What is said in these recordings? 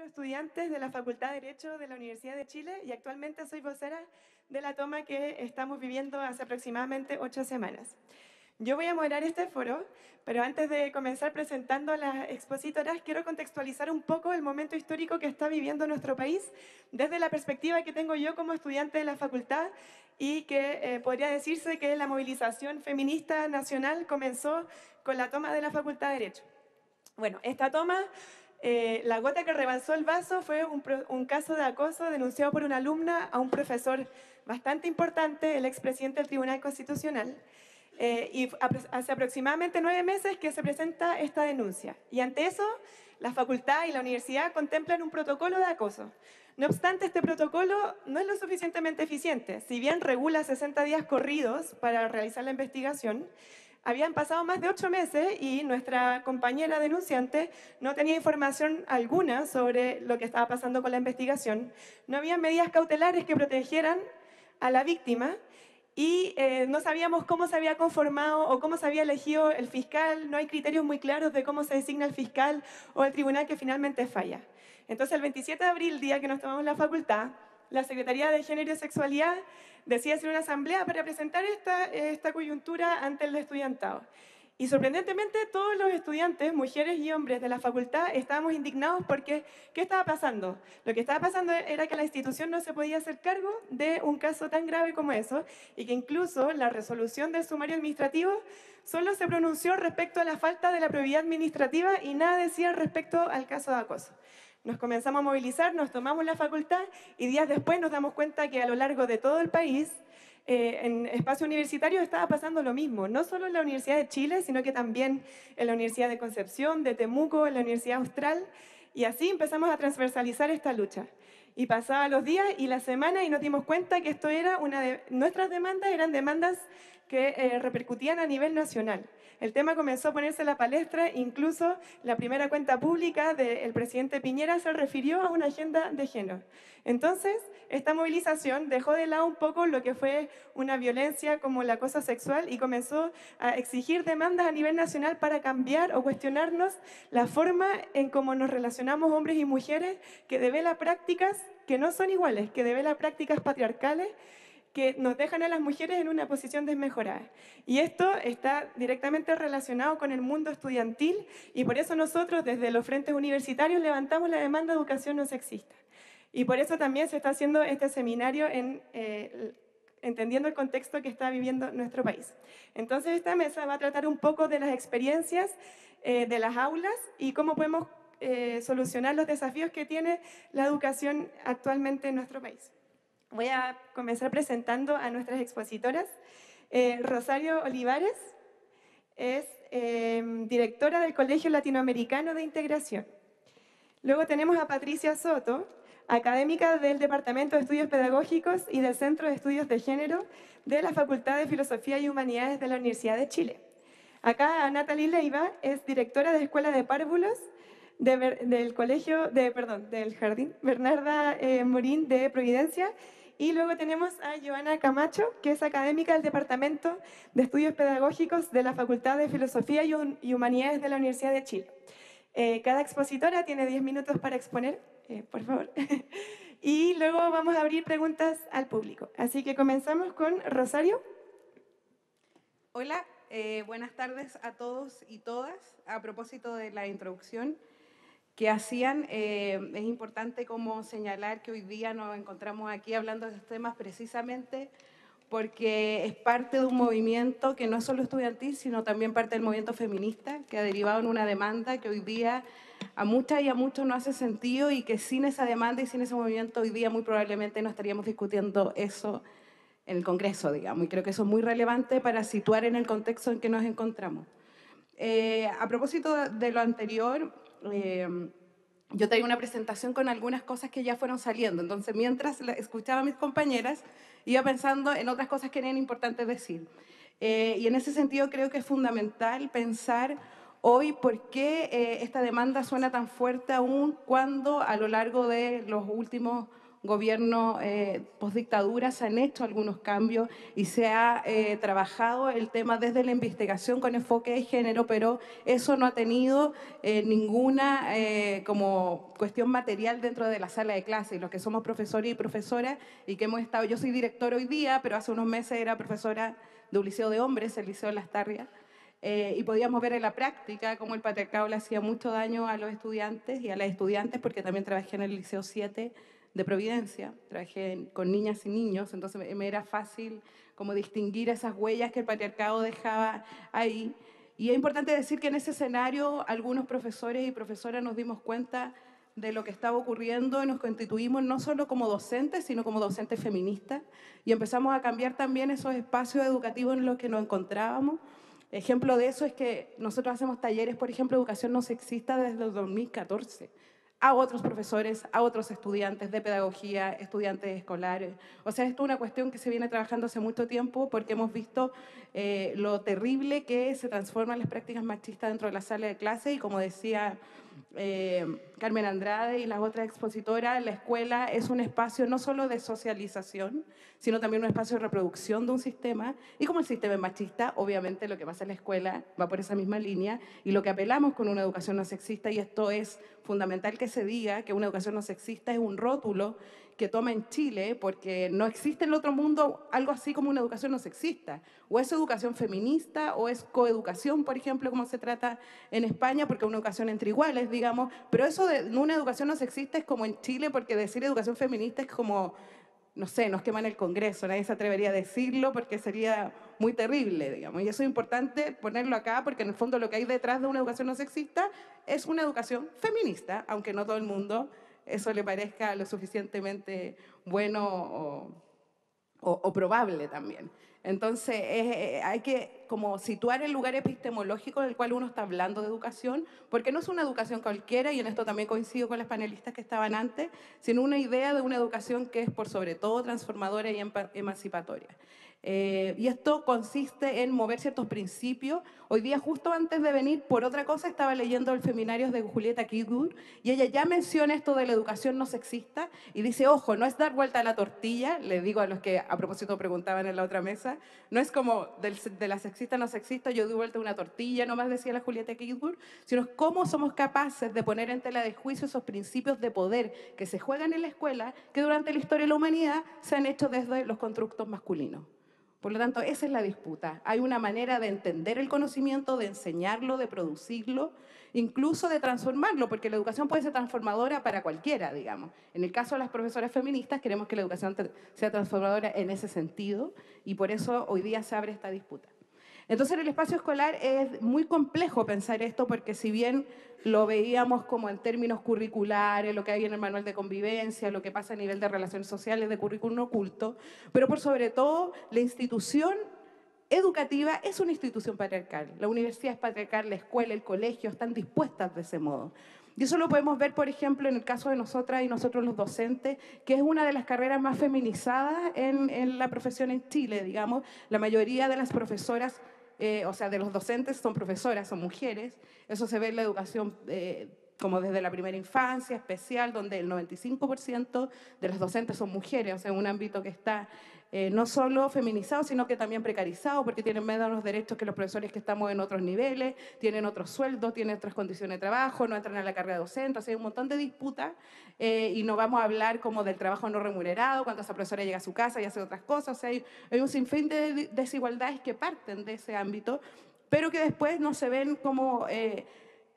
Centro de Estudiantes de la Facultad de Derecho de la Universidad de Chile y actualmente soy vocera de la toma que estamos viviendo hace aproximadamente 8 semanas. Yo voy a moderar este foro, pero antes de comenzar presentando a las expositoras, quiero contextualizar un poco el momento histórico que está viviendo nuestro país desde la perspectiva que tengo yo como estudiante de la facultad y que podría decirse que la movilización feminista nacional comenzó con la toma de la Facultad de Derecho. Bueno, esta toma, la gota que rebalsó el vaso fue un caso de acoso denunciado por una alumna a un profesor bastante importante, el expresidente del Tribunal Constitucional. Hace aproximadamente 9 meses que se presenta esta denuncia. Y ante eso, la facultad y la universidad contemplan un protocolo de acoso. No obstante, este protocolo no es lo suficientemente eficiente. Si bien regula 60 días corridos para realizar la investigación, habían pasado más de 8 meses y nuestra compañera denunciante no tenía información alguna sobre lo que estaba pasando con la investigación. No había medidas cautelares que protegieran a la víctima y no sabíamos cómo se había conformado o cómo se había elegido el fiscal. No hay criterios muy claros de cómo se designa el fiscal o el tribunal que finalmente falla. Entonces, el 27 de abril, día que nos tomamos la facultad, la Secretaría de Género y Sexualidad decide hacer una asamblea para presentar esta coyuntura ante el estudiantado. Y sorprendentemente todos los estudiantes, mujeres y hombres de la facultad, estábamos indignados porque ¿qué estaba pasando? Lo que estaba pasando era que la institución no se podía hacer cargo de un caso tan grave como eso y que incluso la resolución del sumario administrativo solo se pronunció respecto a la falta de la probidad administrativa y nada decía respecto al caso de acoso. Nos comenzamos a movilizar, nos tomamos la facultad y días después nos damos cuenta que a lo largo de todo el país, en espacio universitario estaba pasando lo mismo, no solo en la Universidad de Chile, sino que también en la Universidad de Concepción, de Temuco, en la Universidad Austral, y así empezamos a transversalizar esta lucha. Y pasaban los días y las semanas y nos dimos cuenta que esto era nuestras demandas eran demandas que repercutían a nivel nacional. El tema comenzó a ponerse en la palestra, incluso la primera cuenta pública del presidente Piñera se refirió a una agenda de género. Entonces, esta movilización dejó de lado un poco lo que fue una violencia como el acoso sexual y comenzó a exigir demandas a nivel nacional para cambiar o cuestionarnos la forma en cómo nos relacionamos hombres y mujeres, que devela prácticas que no son iguales, que devela prácticas patriarcales que nos dejan a las mujeres en una posición desmejorada. Y esto está directamente relacionado con el mundo estudiantil y por eso nosotros desde los frentes universitarios levantamos la demanda de educación no sexista. Y por eso también se está haciendo este seminario entendiendo el contexto que está viviendo nuestro país. Entonces esta mesa va a tratar un poco de las experiencias de las aulas y cómo podemos solucionar los desafíos que tiene la educación actualmente en nuestro país. Voy a comenzar presentando a nuestras expositoras. Rosario Olivares es directora del Colegio Latinoamericano de Integración. Luego tenemos a Patricia Soto, académica del Departamento de Estudios Pedagógicos y del Centro de Estudios de Género de la Facultad de Filosofía y Humanidades de la Universidad de Chile. Acá Natalie Leiva es directora de Escuela de Párvulos del Jardín Bernarda Morín de Providencia. Y luego tenemos a Joana Camacho, que es académica del Departamento de Estudios Pedagógicos de la Facultad de Filosofía y Humanidades de la Universidad de Chile. Cada expositora tiene 10 minutos para exponer, por favor. Y luego vamos a abrir preguntas al público. Así que comenzamos con Rosario. Hola, buenas tardes a todos y todas. A propósito de la introducción que hacían, es importante como señalar que hoy día nos encontramos aquí hablando de estos temas precisamente porque es parte de un movimiento que no es solo estudiantil, sino también parte del movimiento feminista, que ha derivado en una demanda que hoy día a muchas y a muchos no hace sentido y que sin esa demanda y sin ese movimiento hoy día muy probablemente no estaríamos discutiendo eso en el Congreso, digamos, y creo que eso es muy relevante para situar en el contexto en que nos encontramos. A propósito de lo anterior, yo traigo una presentación con algunas cosas que ya fueron saliendo, entonces mientras escuchaba a mis compañeras iba pensando en otras cosas que eran importantes decir. Y en ese sentido creo que es fundamental pensar hoy por qué esta demanda suena tan fuerte aún cuando a lo largo de los últimos gobierno postdictadura se han hecho algunos cambios y se ha trabajado el tema desde la investigación con enfoque de género, pero eso no ha tenido ninguna como cuestión material dentro de la sala de clase. Y los que somos profesores y profesoras y que hemos estado, yo soy directora hoy día, pero hace unos meses era profesora de un liceo de hombres, el Liceo de Las Tarrias, y podíamos ver en la práctica cómo el patriarcado le hacía mucho daño a los estudiantes y a las estudiantes, porque también trabajé en el Liceo 7 de Providencia, trabajé con niñas y niños, entonces me era fácil como distinguir esas huellas que el patriarcado dejaba ahí. Y es importante decir que en ese escenario algunos profesores y profesoras nos dimos cuenta de lo que estaba ocurriendo y nos constituimos no solo como docentes, sino como docentes feministas, y empezamos a cambiar también esos espacios educativos en los que nos encontrábamos. Ejemplo de eso es que nosotros hacemos talleres, por ejemplo, educación no sexista desde el 2014 a otros profesores, a otros estudiantes de pedagogía, estudiantes escolares. O sea, esto es una cuestión que se viene trabajando hace mucho tiempo porque hemos visto lo terrible que se transforman las prácticas machistas dentro de la sala de clase y, como decía Carmen Andrade y las otras expositoras, la escuela es un espacio no solo de socialización, sino también un espacio de reproducción de un sistema, y como el sistema es machista, obviamente lo que pasa en la escuela va por esa misma línea, y lo que apelamos con una educación no sexista, y esto es fundamental que se diga, que una educación no sexista es un rótulo que toma en Chile, porque no existe en el otro mundo algo así como una educación no sexista. O es educación feminista, o es coeducación, por ejemplo, como se trata en España, porque es una educación entre iguales, digamos. Pero eso de una educación no sexista es como en Chile, porque decir educación feminista es como, no sé, nos queman el Congreso, nadie se atrevería a decirlo porque sería muy terrible, digamos. Y eso es importante ponerlo acá, porque en el fondo lo que hay detrás de una educación no sexista es una educación feminista, aunque no todo el mundo eso le parezca lo suficientemente bueno o probable también. Entonces, hay que como situar el lugar epistemológico del cual uno está hablando de educación, porque no es una educación cualquiera, y en esto también coincido con las panelistas que estaban antes, sino una idea de una educación que es por sobre todo transformadora y emancipatoria. Y esto consiste en mover ciertos principios. Hoy día, justo antes de venir, por otra cosa, estaba leyendo el Feminarios de Julieta Kigur, y ella ya menciona esto de la educación no sexista, y dice, ojo, no es dar vuelta a la tortilla, le digo a los que a propósito preguntaban en la otra mesa, no es como de la sexista no sexista, yo doy vuelta a una tortilla, nomás decía la Julieta Kigur, sino cómo somos capaces de poner en tela de juicio esos principios de poder que se juegan en la escuela, que durante la historia de la humanidad se han hecho desde los constructos masculinos. Por lo tanto, esa es la disputa. Hay una manera de entender el conocimiento, de enseñarlo, de producirlo, incluso de transformarlo, porque la educación puede ser transformadora para cualquiera, digamos. En el caso de las profesoras feministas, queremos que la educación sea transformadora en ese sentido, y por eso hoy día se abre esta disputa. Entonces, en el espacio escolar es muy complejo pensar esto, porque si bien lo veíamos como en términos curriculares, lo que hay en el manual de convivencia, lo que pasa a nivel de relaciones sociales, de currículum oculto, pero por sobre todo la institución educativa es una institución patriarcal. La universidad es patriarcal, la escuela, el colegio están dispuestas de ese modo. Y eso lo podemos ver, por ejemplo, en el caso de nosotras y nosotros los docentes, que es una de las carreras más feminizadas en la profesión en Chile, digamos. La mayoría de las profesoras, o sea, de los docentes son profesoras, son mujeres. Eso se ve en la educación como desde la primera infancia, especial, donde el 95% de las docentes son mujeres, o sea, un ámbito que está no solo feminizado, sino que también precarizado, porque tienen menos derechos que los profesores que estamos en otros niveles, tienen otros sueldos, tienen otras condiciones de trabajo, no entran a la carrera docente, o sea, hay un montón de disputas, y no vamos a hablar como del trabajo no remunerado, cuando esa profesora llega a su casa y hace otras cosas, o sea, hay un sinfín de desigualdades que parten de ese ámbito, pero que después no se ven como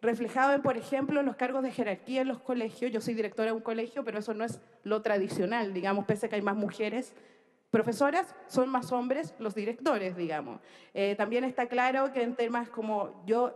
reflejado en, por ejemplo, los cargos de jerarquía en los colegios. Yo soy directora de un colegio, pero eso no es lo tradicional, digamos, pese a que hay más mujeres profesoras, son más hombres los directores, digamos. También está claro que en temas como yo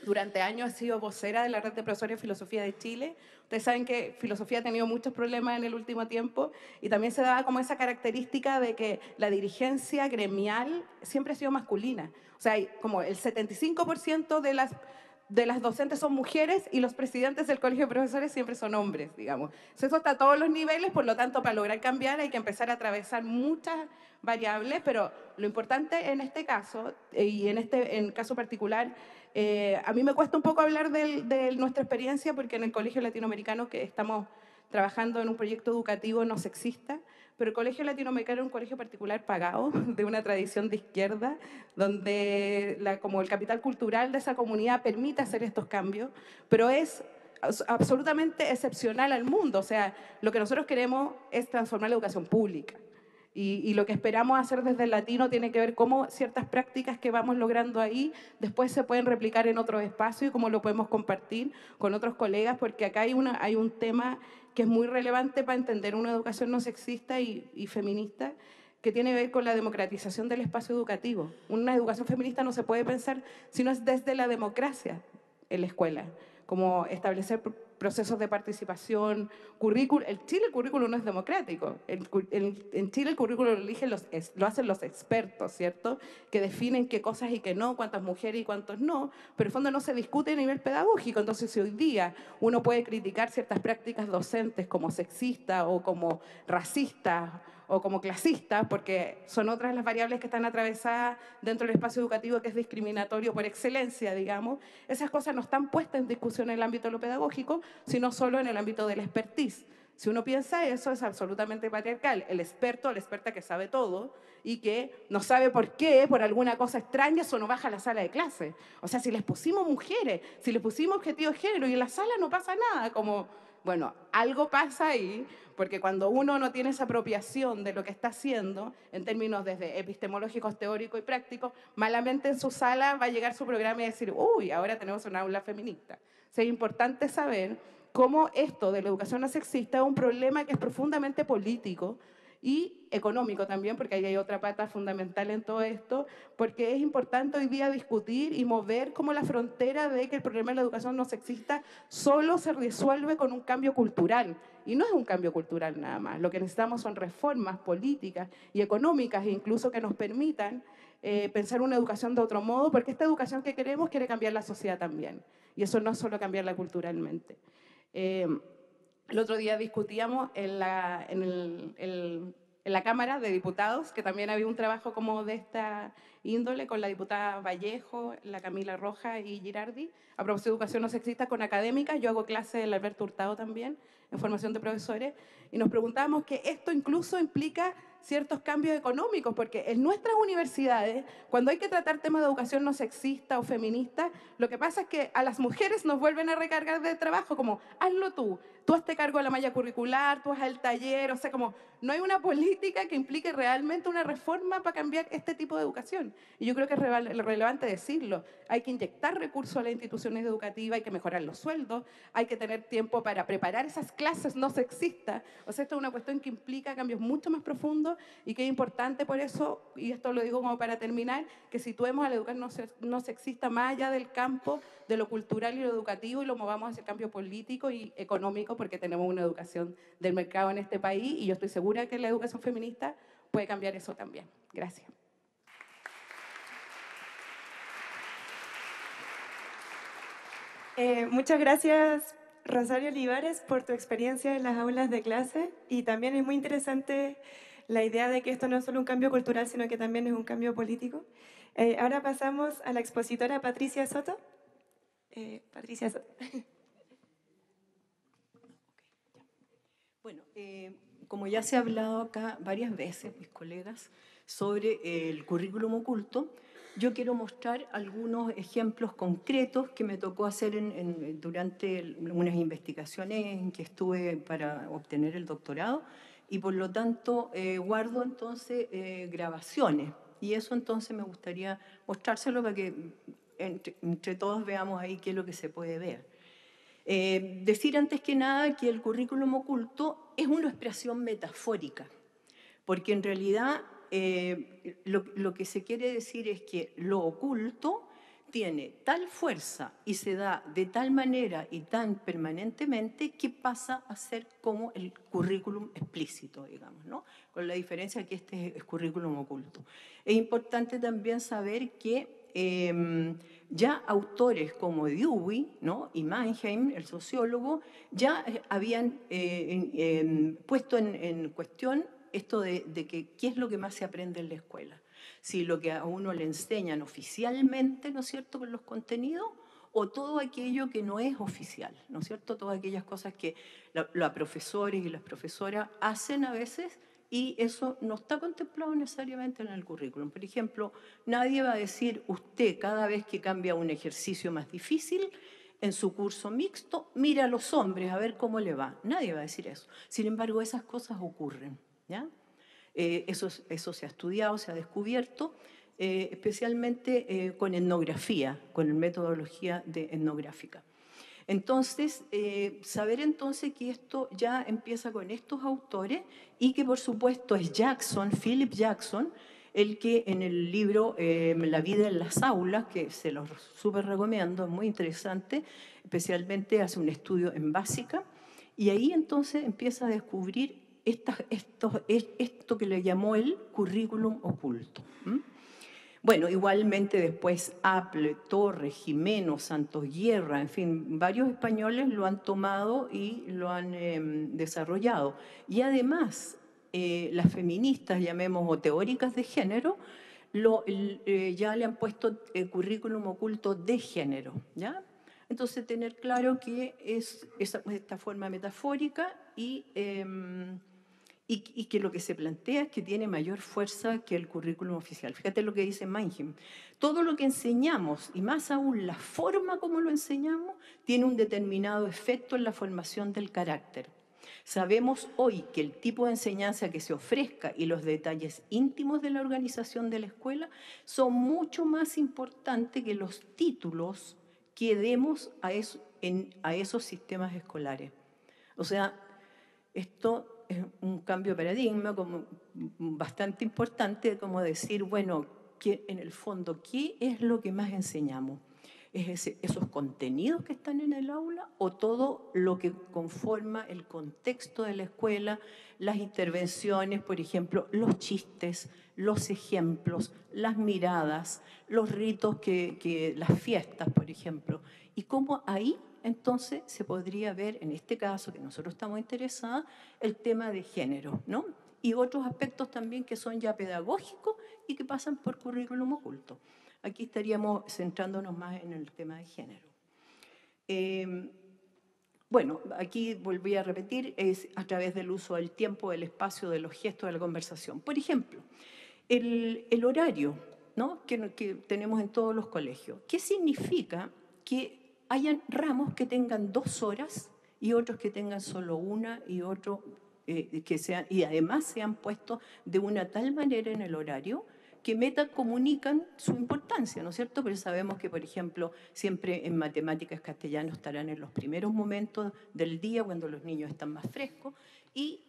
durante años he sido vocera de la Red de Profesores de Filosofía de Chile. Ustedes saben que filosofía ha tenido muchos problemas en el último tiempo, y también se daba como esa característica de que la dirigencia gremial siempre ha sido masculina. O sea, como el 75% de las docentes son mujeres, y los presidentes del colegio de profesores siempre son hombres, digamos. Eso está a todos los niveles, por lo tanto, para lograr cambiar hay que empezar a atravesar muchas variables, pero lo importante en este caso, y en el caso particular, a mí me cuesta un poco hablar de nuestra experiencia, porque en el colegio latinoamericano que estamos trabajando en un proyecto educativo no sexista, pero el Colegio Latinoamericano es un colegio particular pagado, de una tradición de izquierda, donde como el capital cultural de esa comunidad permite hacer estos cambios, pero es absolutamente excepcional al mundo. O sea, lo que nosotros queremos es transformar la educación pública. Y lo que esperamos hacer desde el latino tiene que ver cómo ciertas prácticas que vamos logrando ahí después se pueden replicar en otros espacios y cómo lo podemos compartir con otros colegas, porque acá hay un tema que es muy relevante para entender una educación no sexista y feminista, que tiene que ver con la democratización del espacio educativo. Una educación feminista no se puede pensar si no es desde la democracia en la escuela, como establecer procesos de participación, currículum. En Chile el currículum no es democrático. En Chile el currículum lo hacen los expertos, ¿cierto? Que definen qué cosas y qué no, cuántas mujeres y cuántos no, pero en el fondo no se discute a nivel pedagógico. Entonces, si hoy día uno puede criticar ciertas prácticas docentes como sexistas o como racistas o como clasistas, porque son otras las variables que están atravesadas dentro del espacio educativo, que es discriminatorio por excelencia, digamos, esas cosas no están puestas en discusión en el ámbito de lo pedagógico, sino solo en el ámbito del expertise. Si uno piensa eso, es absolutamente patriarcal. El experto o la experta que sabe todo y que no sabe por qué, por alguna cosa extraña, eso no baja a la sala de clase. O sea, si les pusimos mujeres, si les pusimos objetivo de género y en la sala no pasa nada, como, bueno, algo pasa ahí, porque cuando uno no tiene esa apropiación de lo que está haciendo, en términos desde epistemológicos, teóricos y prácticos, malamente en su sala va a llegar su programa y decir, uy, ahora tenemos una aula feminista. O sea, es importante saber cómo esto de la educación no sexista es un problema que es profundamente político y económico también, porque ahí hay otra pata fundamental en todo esto, porque es importante hoy día discutir y mover como la frontera de que el problema de la educación no sexista solo se resuelve con un cambio cultural. Y no es un cambio cultural nada más. Lo que necesitamos son reformas políticas y económicas, incluso que nos permitan pensar una educación de otro modo, porque esta educación que queremos quiere cambiar la sociedad también. Y eso no es solo cambiarla culturalmente. El otro día discutíamos en la Cámara de Diputados, que también había un trabajo como de esta índole con la diputada Vallejo, la Camila Roja y Girardi, a propósito de educación no sexista con académicas. Yo hago clase del Alberto Hurtado también, en formación de profesores, y nos preguntábamos que esto incluso implica ciertos cambios económicos, porque en nuestras universidades, cuando hay que tratar temas de educación no sexista o feminista, lo que pasa es que a las mujeres nos vuelven a recargar de trabajo, como hazlo tú hazte cargo de la malla curricular, tú haz el taller, o sea, como no hay una política que implique realmente una reforma para cambiar este tipo de educación. Y yo creo que es relevante decirlo. Hay que inyectar recursos a las instituciones educativas, hay que mejorar los sueldos, hay que tener tiempo para preparar esas clases no sexistas. O sea, esto es una cuestión que implica cambios mucho más profundos y que es importante por eso, y esto lo digo como para terminar, que situemos a la educación no sexista más allá del campo de lo cultural y lo educativo y lo movamos hacia el cambio político y económico, porque tenemos una educación del mercado en este país y yo estoy segura que la educación feminista puede cambiar eso también. Gracias. Muchas gracias, Rosario Olivares, por tu experiencia en las aulas de clase, y también es muy interesante la idea de que esto no es solo un cambio cultural, sino que también es un cambio político. Ahora pasamos a la expositora Patricia Soto. Patricia Soto. Bueno, como ya se ha hablado acá varias veces, mis colegas, sobre el currículum oculto, yo quiero mostrar algunos ejemplos concretos que me tocó hacer durante unas investigaciones en que estuve para obtener el doctorado, y por lo tanto guardo entonces grabaciones, y eso entonces me gustaría mostrárselo para que entre todos veamos ahí qué es lo que se puede ver. Decir antes que nada que el currículum oculto es una expresión metafórica, porque en realidad lo que se quiere decir es que lo oculto tiene tal fuerza y se da de tal manera y tan permanentemente que pasa a ser como el currículum explícito, digamos, ¿no? Con la diferencia que este es currículum oculto. Es importante también saber que ya autores como Dewey, ¿no?, y Mannheim, el sociólogo, ya habían puesto en cuestión esto de que qué es lo que más se aprende en la escuela. Si lo que a uno le enseñan oficialmente, ¿no es cierto?, con los contenidos, o todo aquello que no es oficial, ¿no es cierto? Todas aquellas cosas que los profesores y las profesoras hacen a veces y eso no está contemplado necesariamente en el currículum. Por ejemplo, nadie va a decir, usted cada vez que cambia un ejercicio más difícil, en su curso mixto, mira a los hombres a ver cómo le va. Nadie va a decir eso. Sin embargo, esas cosas ocurren, ¿ya? Eso se ha estudiado, se ha descubierto, especialmente con etnografía, con metodología etnográfica. Entonces, saber entonces que esto ya empieza con estos autores y que por supuesto es Jackson, Philip Jackson, el que en el libro La vida en las aulas, que se los súper recomiendo, es muy interesante, especialmente hace un estudio en básica, y ahí entonces empieza a descubrir esto que le llamó el currículum oculto. Bueno, igualmente después Apple, Torres, Jimeno, Santos Guerra, en fin, varios españoles lo han tomado y lo han desarrollado. Y además, las feministas, llamemos, o teóricas de género, ya le han puesto currículum oculto de género, ¿ya? Entonces, tener claro que es esta forma metafórica y que lo que se plantea es que tiene mayor fuerza que el currículum oficial. Fíjate lo que dice Mannheim. Todo lo que enseñamos, y más aún la forma como lo enseñamos, tiene un determinado efecto en la formación del carácter. Sabemos hoy que el tipo de enseñanza que se ofrezca y los detalles íntimos de la organización de la escuela son mucho más importantes que los títulos que demos a esos sistemas escolares. O sea, esto es un cambio de paradigma como bastante importante, como decir, bueno, que en el fondo, ¿qué es lo que más enseñamos? ¿Es esos contenidos que están en el aula o todo lo que conforma el contexto de la escuela, las intervenciones, por ejemplo, los chistes, los ejemplos, las miradas, los ritos, las fiestas, por ejemplo? Y cómo ahí entonces se podría ver, en este caso que nosotros estamos interesados, el tema de género, ¿no? Y otros aspectos también que son ya pedagógicos y que pasan por currículum oculto. Aquí estaríamos centrándonos más en el tema de género. Bueno, aquí volví a repetir, es a través del uso del tiempo, del espacio, de los gestos, de la conversación. Por ejemplo, el horario, ¿no? que tenemos en todos los colegios. ¿Qué significa que hayan ramos que tengan 2 horas y otros que tengan solo una y otros y además se han puesto de una tal manera en el horario que metacomunican su importancia, ¿no es cierto? Pero sabemos que, por ejemplo, siempre en matemáticas castellano estarán en los primeros momentos del día cuando los niños están más frescos y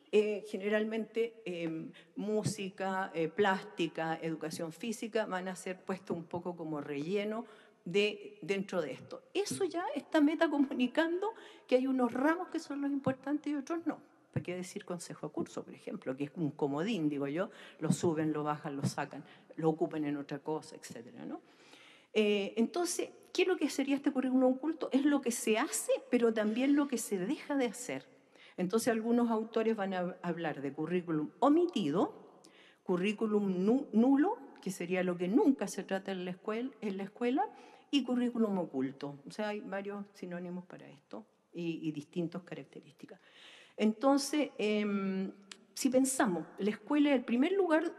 generalmente música, plástica, educación física van a ser puestos un poco como relleno dentro de esto. Eso ya está metacomunicando que hay unos ramos que son los importantes y otros no. ¿Para qué decir consejo de curso, por ejemplo? Que es un comodín, digo yo, lo suben, lo bajan, lo sacan, lo ocupan en otra cosa, etcétera, ¿no? Entonces, ¿qué es lo que sería este currículum oculto? Es lo que se hace, pero también lo que se deja de hacer. Entonces, algunos autores van a hablar de currículum omitido, currículum nulo, que sería lo que nunca se trata en la escuela, y currículum oculto. O sea, hay varios sinónimos para esto y distintas características. Entonces, si pensamos, la escuela es el primer lugar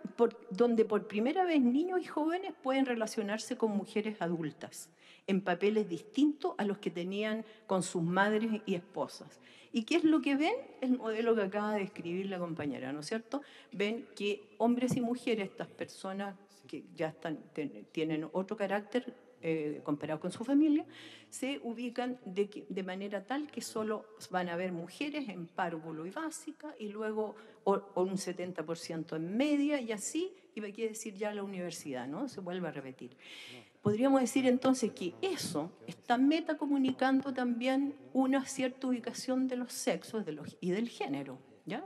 donde por primera vez niños y jóvenes pueden relacionarse con mujeres adultas en papeles distintos a los que tenían con sus madres y esposas. ¿Y qué es lo que ven? El modelo que acaba de describir la compañera, ¿no es cierto? Ven que hombres y mujeres, estas personas que ya tienen otro carácter comparado con su familia, se ubican de manera tal que solo van a haber mujeres en párvulo y básica y luego o un 70% en media y así, y me quiere decir ya la universidad, ¿no? Se vuelve a repetir. Podríamos decir entonces que eso está metacomunicando también una cierta ubicación de los sexos y del género, ¿ya?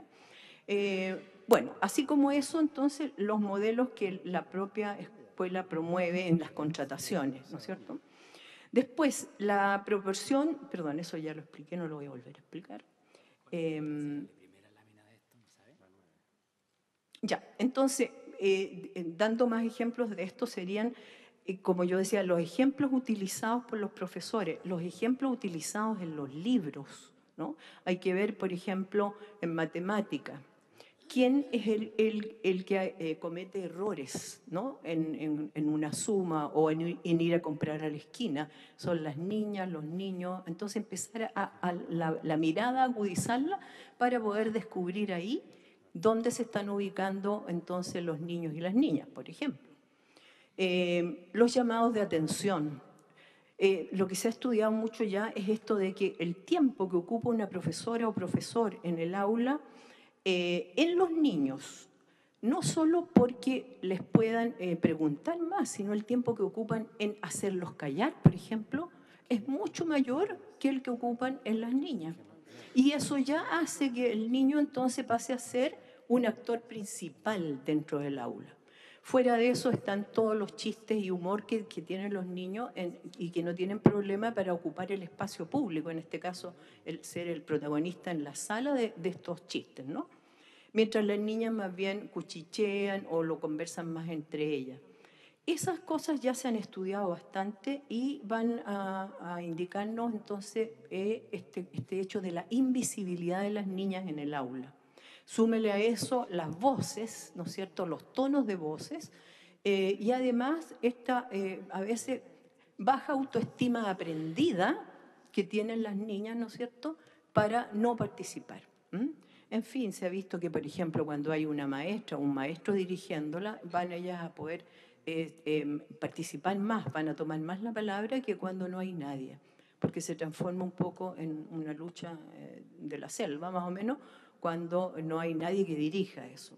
Bueno, así como eso, entonces, los modelos que la propia escuela promueve en las contrataciones, ¿no es cierto? Después, la proporción, perdón, eso ya lo expliqué, no lo voy a volver a explicar. Ya, entonces, dando más ejemplos de esto serían como yo decía, los ejemplos utilizados por los profesores, los ejemplos utilizados en los libros, ¿no? Hay que ver, por ejemplo, en matemática, quién es el que comete errores, ¿no? En una suma o en ir a comprar a la esquina. Son las niñas, los niños. Entonces empezar a la mirada, agudizarla para poder descubrir ahí dónde se están ubicando entonces los niños y las niñas, por ejemplo. Los llamados de atención. Lo que se ha estudiado mucho ya es esto de que el tiempo que ocupa una profesora o profesor en el aula, en los niños, no solo porque les puedan preguntar más, sino el tiempo que ocupan en hacerlos callar, por ejemplo, es mucho mayor que el que ocupan en las niñas. Y eso ya hace que el niño entonces pase a ser un actor principal dentro del aula. Fuera de eso están todos los chistes y humor que tienen los niños y que no tienen problema para ocupar el espacio público, en este caso el ser el protagonista en la sala de estos chistes, ¿no? Mientras las niñas más bien cuchichean o lo conversan más entre ellas. Esas cosas ya se han estudiado bastante y van a indicarnos entonces este hecho de la invisibilidad de las niñas en el aula. Súmele a eso las voces, ¿no es cierto?, los tonos de voces, y además esta a veces baja autoestima aprendida que tienen las niñas, ¿no es cierto?, para no participar. En fin, se ha visto que, por ejemplo, cuando hay una maestra o un maestro dirigiéndola, van ellas a poder participar más, van a tomar más la palabra que cuando no hay nadie, porque se transforma un poco en una lucha de la selva, más o menos, cuando no hay nadie que dirija eso.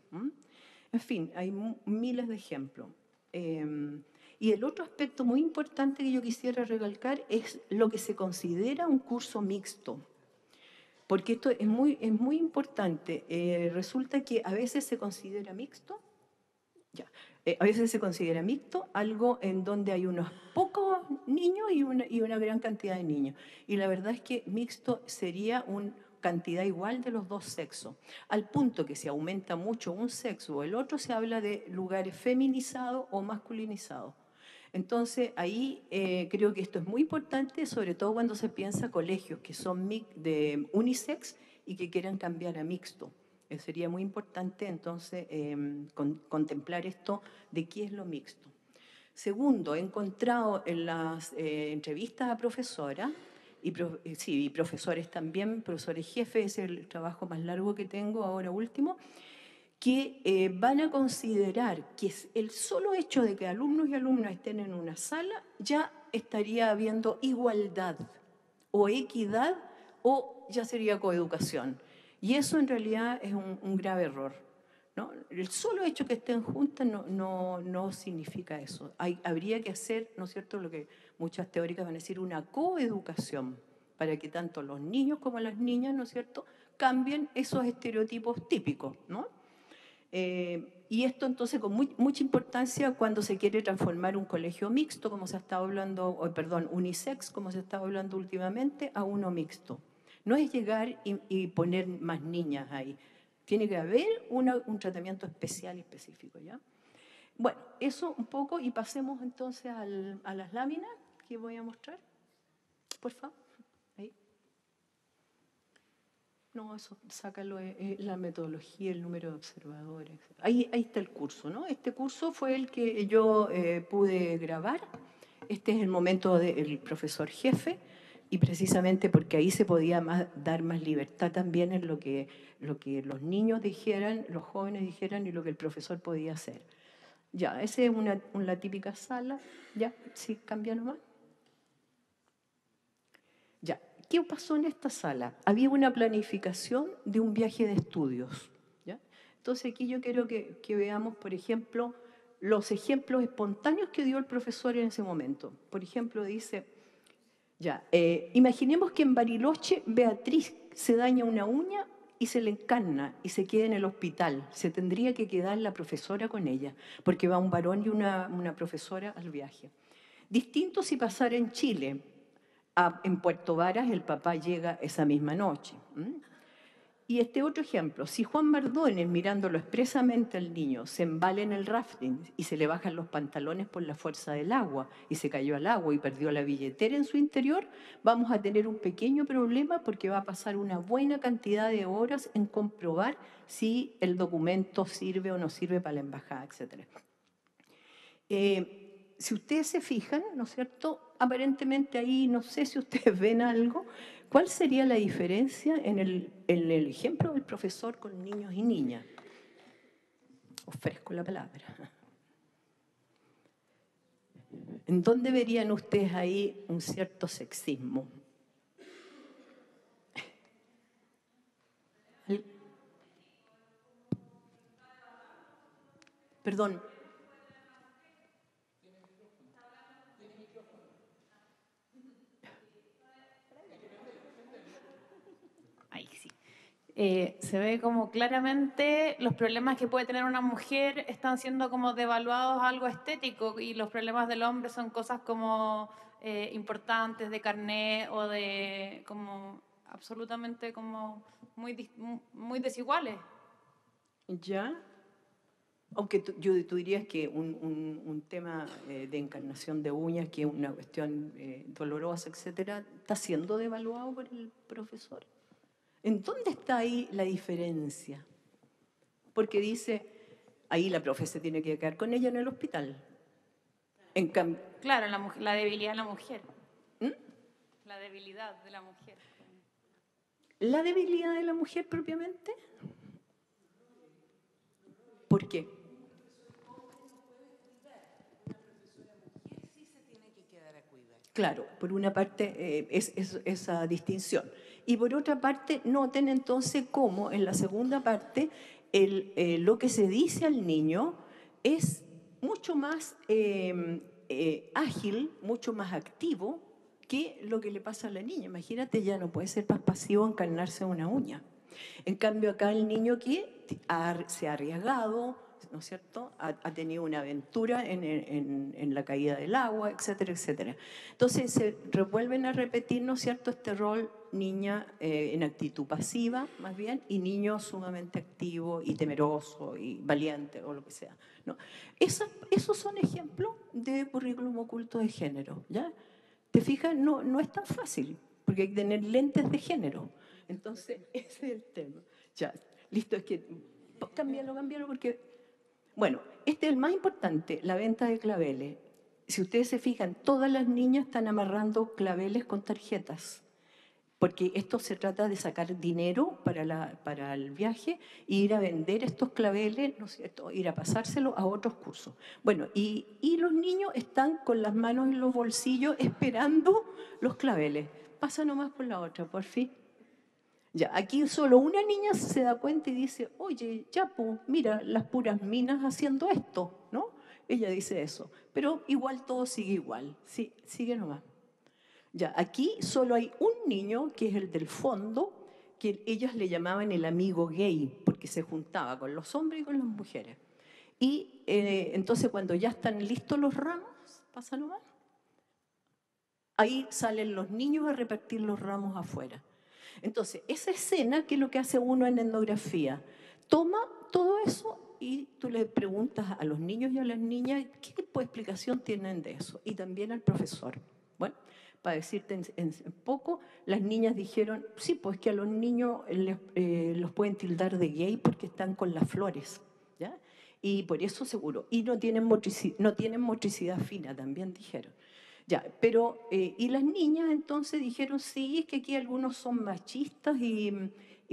En fin, hay miles de ejemplos. Y el otro aspecto muy importante que yo quisiera recalcar es lo que se considera un curso mixto, porque esto es muy importante. Resulta que a veces se considera mixto, a veces se considera mixto algo en donde hay unos pocos niños y una gran cantidad de niños. Y la verdad es que mixto sería una cantidad igual de los dos sexos, al punto que si aumenta mucho un sexo o el otro, se habla de lugares feminizados o masculinizados. Entonces, ahí creo que esto es muy importante, sobre todo cuando se piensa colegios que son de unisex y que quieran cambiar a mixto. Sería muy importante entonces contemplar esto de qué es lo mixto. Segundo, he encontrado en las entrevistas a profesoras y profesores también, profesores jefes, es el trabajo más largo que tengo ahora último, que van a considerar que el solo hecho de que alumnos y alumnas estén en una sala ya estaría habiendo igualdad o equidad o ya sería coeducación. Y eso en realidad es un grave error, ¿no? El solo hecho que estén juntas no significa eso. Habría que hacer, ¿no es cierto?, lo que muchas teóricas van a decir, una coeducación, para que tanto los niños como las niñas, ¿no es cierto?, cambien esos estereotipos típicos, ¿no? Y esto entonces con mucha importancia cuando se quiere transformar un colegio mixto, como se ha estado hablando, unisex, como se ha estado hablando últimamente, a uno mixto. No es llegar y poner más niñas ahí. Tiene que haber un tratamiento especial y específico, ¿ya? Bueno, eso un poco, y pasemos entonces a las láminas que voy a mostrar. Por favor. Ahí. No, eso, sácalo, la metodología, el número de observadores. Ahí está el curso, ¿no? Este curso fue el que yo pude grabar. Este es el momento del profesor jefe, y precisamente porque ahí se podía dar más libertad también en lo que los niños dijeran, los jóvenes dijeran y lo que el profesor podía hacer. Ya, esa es una típica sala. Ya, sí, cambia nomás. Ya, ¿qué pasó en esta sala? Había una planificación de un viaje de estudios. ¿Ya? Entonces aquí yo quiero que veamos, por ejemplo, los ejemplos espontáneos que dio el profesor en ese momento. Por ejemplo, dice, ya, imaginemos que en Bariloche Beatriz se daña una uña y se le encarna y se queda en el hospital. Se tendría que quedar la profesora con ella, porque va un varón y una profesora al viaje. Distinto si pasara en Chile. En Puerto Varas el papá llega esa misma noche. Y este otro ejemplo, si Juan Mardones, mirándolo expresamente al niño, se embala en el rafting y se le bajan los pantalones por la fuerza del agua y se cayó al agua y perdió la billetera en su interior, vamos a tener un pequeño problema porque va a pasar una buena cantidad de horas en comprobar si el documento sirve o no sirve para la embajada, etc. Si ustedes se fijan, ¿no es cierto? Aparentemente ahí, no sé si ustedes ven algo. ¿Cuál sería la diferencia en el ejemplo del profesor con niños y niñas? Ofrezco la palabra. ¿En dónde verían ustedes ahí un cierto sexismo? Perdón. Ahí sí. Se ve como claramente los problemas que puede tener una mujer están siendo como devaluados a algo estético y los problemas del hombre son cosas como importantes de carné o de como absolutamente como muy desiguales. Ya. Aunque tú dirías que un tema de encarnación de uñas, que es una cuestión dolorosa, etcétera, ¿está siendo devaluado por el profesor? ¿En dónde está ahí la diferencia? Porque dice, ahí la profe se tiene que quedar con ella en el hospital. Claro, la debilidad de la mujer. ¿Mm? La debilidad de la mujer. ¿La debilidad de la mujer propiamente? ¿Por qué? Claro, por una parte es esa distinción. Y por otra parte, noten entonces cómo en la segunda parte lo que se dice al niño es mucho más ágil, mucho más activo que lo que le pasa a la niña. Imagínate, ya no puede ser más pasivo encarnarse una uña. En cambio, acá el niño que se ha arriesgado, ¿no es cierto? Ha tenido una aventura en la caída del agua, etcétera, etcétera. Entonces se vuelven a repetir, ¿no es cierto?, este rol niña en actitud pasiva, más bien, y niño sumamente activo y temeroso y valiente o lo que sea, ¿no? Esos son ejemplos de currículum oculto de género, ¿ya? ¿Te fijas? No es tan fácil, porque hay que tener lentes de género. Entonces, ese es el tema. Ya, listo, es que cámbialo, porque... Bueno, este es el más importante, la venta de claveles. Si ustedes se fijan, todas las niñas están amarrando claveles con tarjetas, porque esto se trata de sacar dinero para el viaje e ir a vender estos claveles, ¿no es cierto?, ir a pasárselo a otros cursos. Bueno, y los niños están con las manos en los bolsillos esperando los claveles. Pasa nomás por la otra, por fin. Ya, aquí solo una niña se da cuenta y dice, oye, Yapo, mira, las puras minas haciendo esto, ¿no? Ella dice eso, pero igual todo sigue igual, sí, sigue nomás. Ya, aquí solo hay un niño, que es el del fondo, que ellas le llamaban el amigo gay, porque se juntaba con los hombres y con las mujeres. Y entonces cuando ya están listos los ramos, pasa nomás, ahí salen los niños a repartir los ramos afuera. Entonces, esa escena, ¿qué es lo que hace uno en etnografía? Toma todo eso y tú le preguntas a los niños y a las niñas qué tipo de explicación tienen de eso, y también al profesor. Bueno, para decirte en poco, las niñas dijeron, sí, pues que a los niños los pueden tildar de gay porque están con las flores, ¿ya? Y por eso seguro. Y no tienen motricidad fina, también dijeron. Ya, pero, y las niñas entonces dijeron, sí, es que aquí algunos son machistas y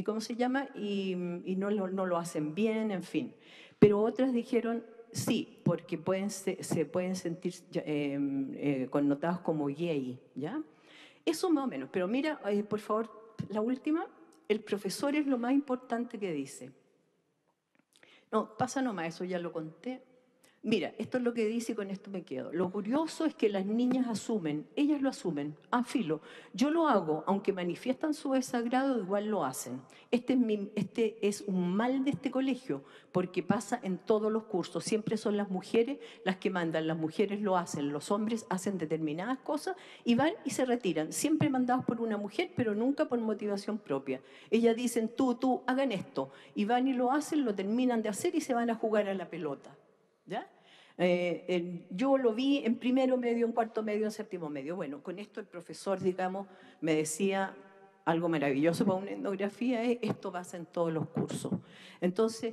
¿cómo se llama? Y no lo hacen bien, en fin. Pero otras dijeron, sí, porque se pueden sentir connotados como gay, ¿ya? Eso más o menos. Pero mira, por favor, la última, el profesor es lo más importante que dice. No, pasa nomás, eso ya lo conté. Mira, esto es lo que dice y con esto me quedo. Lo curioso es que las niñas asumen, ellas lo asumen, filo, yo lo hago, aunque manifiestan su desagrado, igual lo hacen. Este es un mal de este colegio, porque pasa en todos los cursos, siempre son las mujeres las que mandan, las mujeres lo hacen, los hombres hacen determinadas cosas y van y se retiran, siempre mandados por una mujer, pero nunca por motivación propia. Ellas dicen, tú, hagan esto, y van y lo hacen, lo terminan de hacer y se van a jugar a la pelota. ¿Ya? Yo lo vi en primero medio, en cuarto medio, en séptimo medio. Bueno, con esto el profesor, digamos, me decía algo maravilloso para una etnografía, es esto pasa en todos los cursos. Entonces,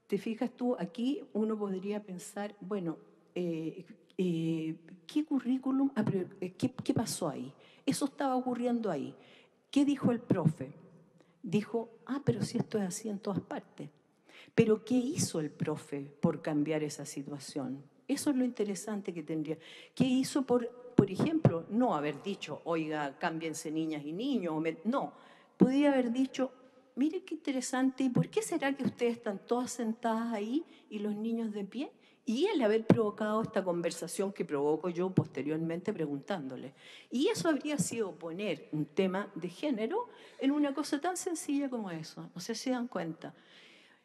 te fijas tú, aquí uno podría pensar, bueno, ¿qué currículum, qué pasó ahí? Eso estaba ocurriendo ahí. ¿Qué dijo el profe? Dijo, pero si esto es así en todas partes. Pero ¿qué hizo el profe por cambiar esa situación? Eso es lo interesante que tendría. ¿Qué hizo por ejemplo, no haber dicho, oiga, cámbiense niñas y niños? No, podría haber dicho, miren qué interesante, ¿y por qué será que ustedes están todas sentadas ahí y los niños de pie? Y él haber provocado esta conversación que provoco yo posteriormente preguntándole. Y eso habría sido poner un tema de género en una cosa tan sencilla como eso. No sé si se dan cuenta.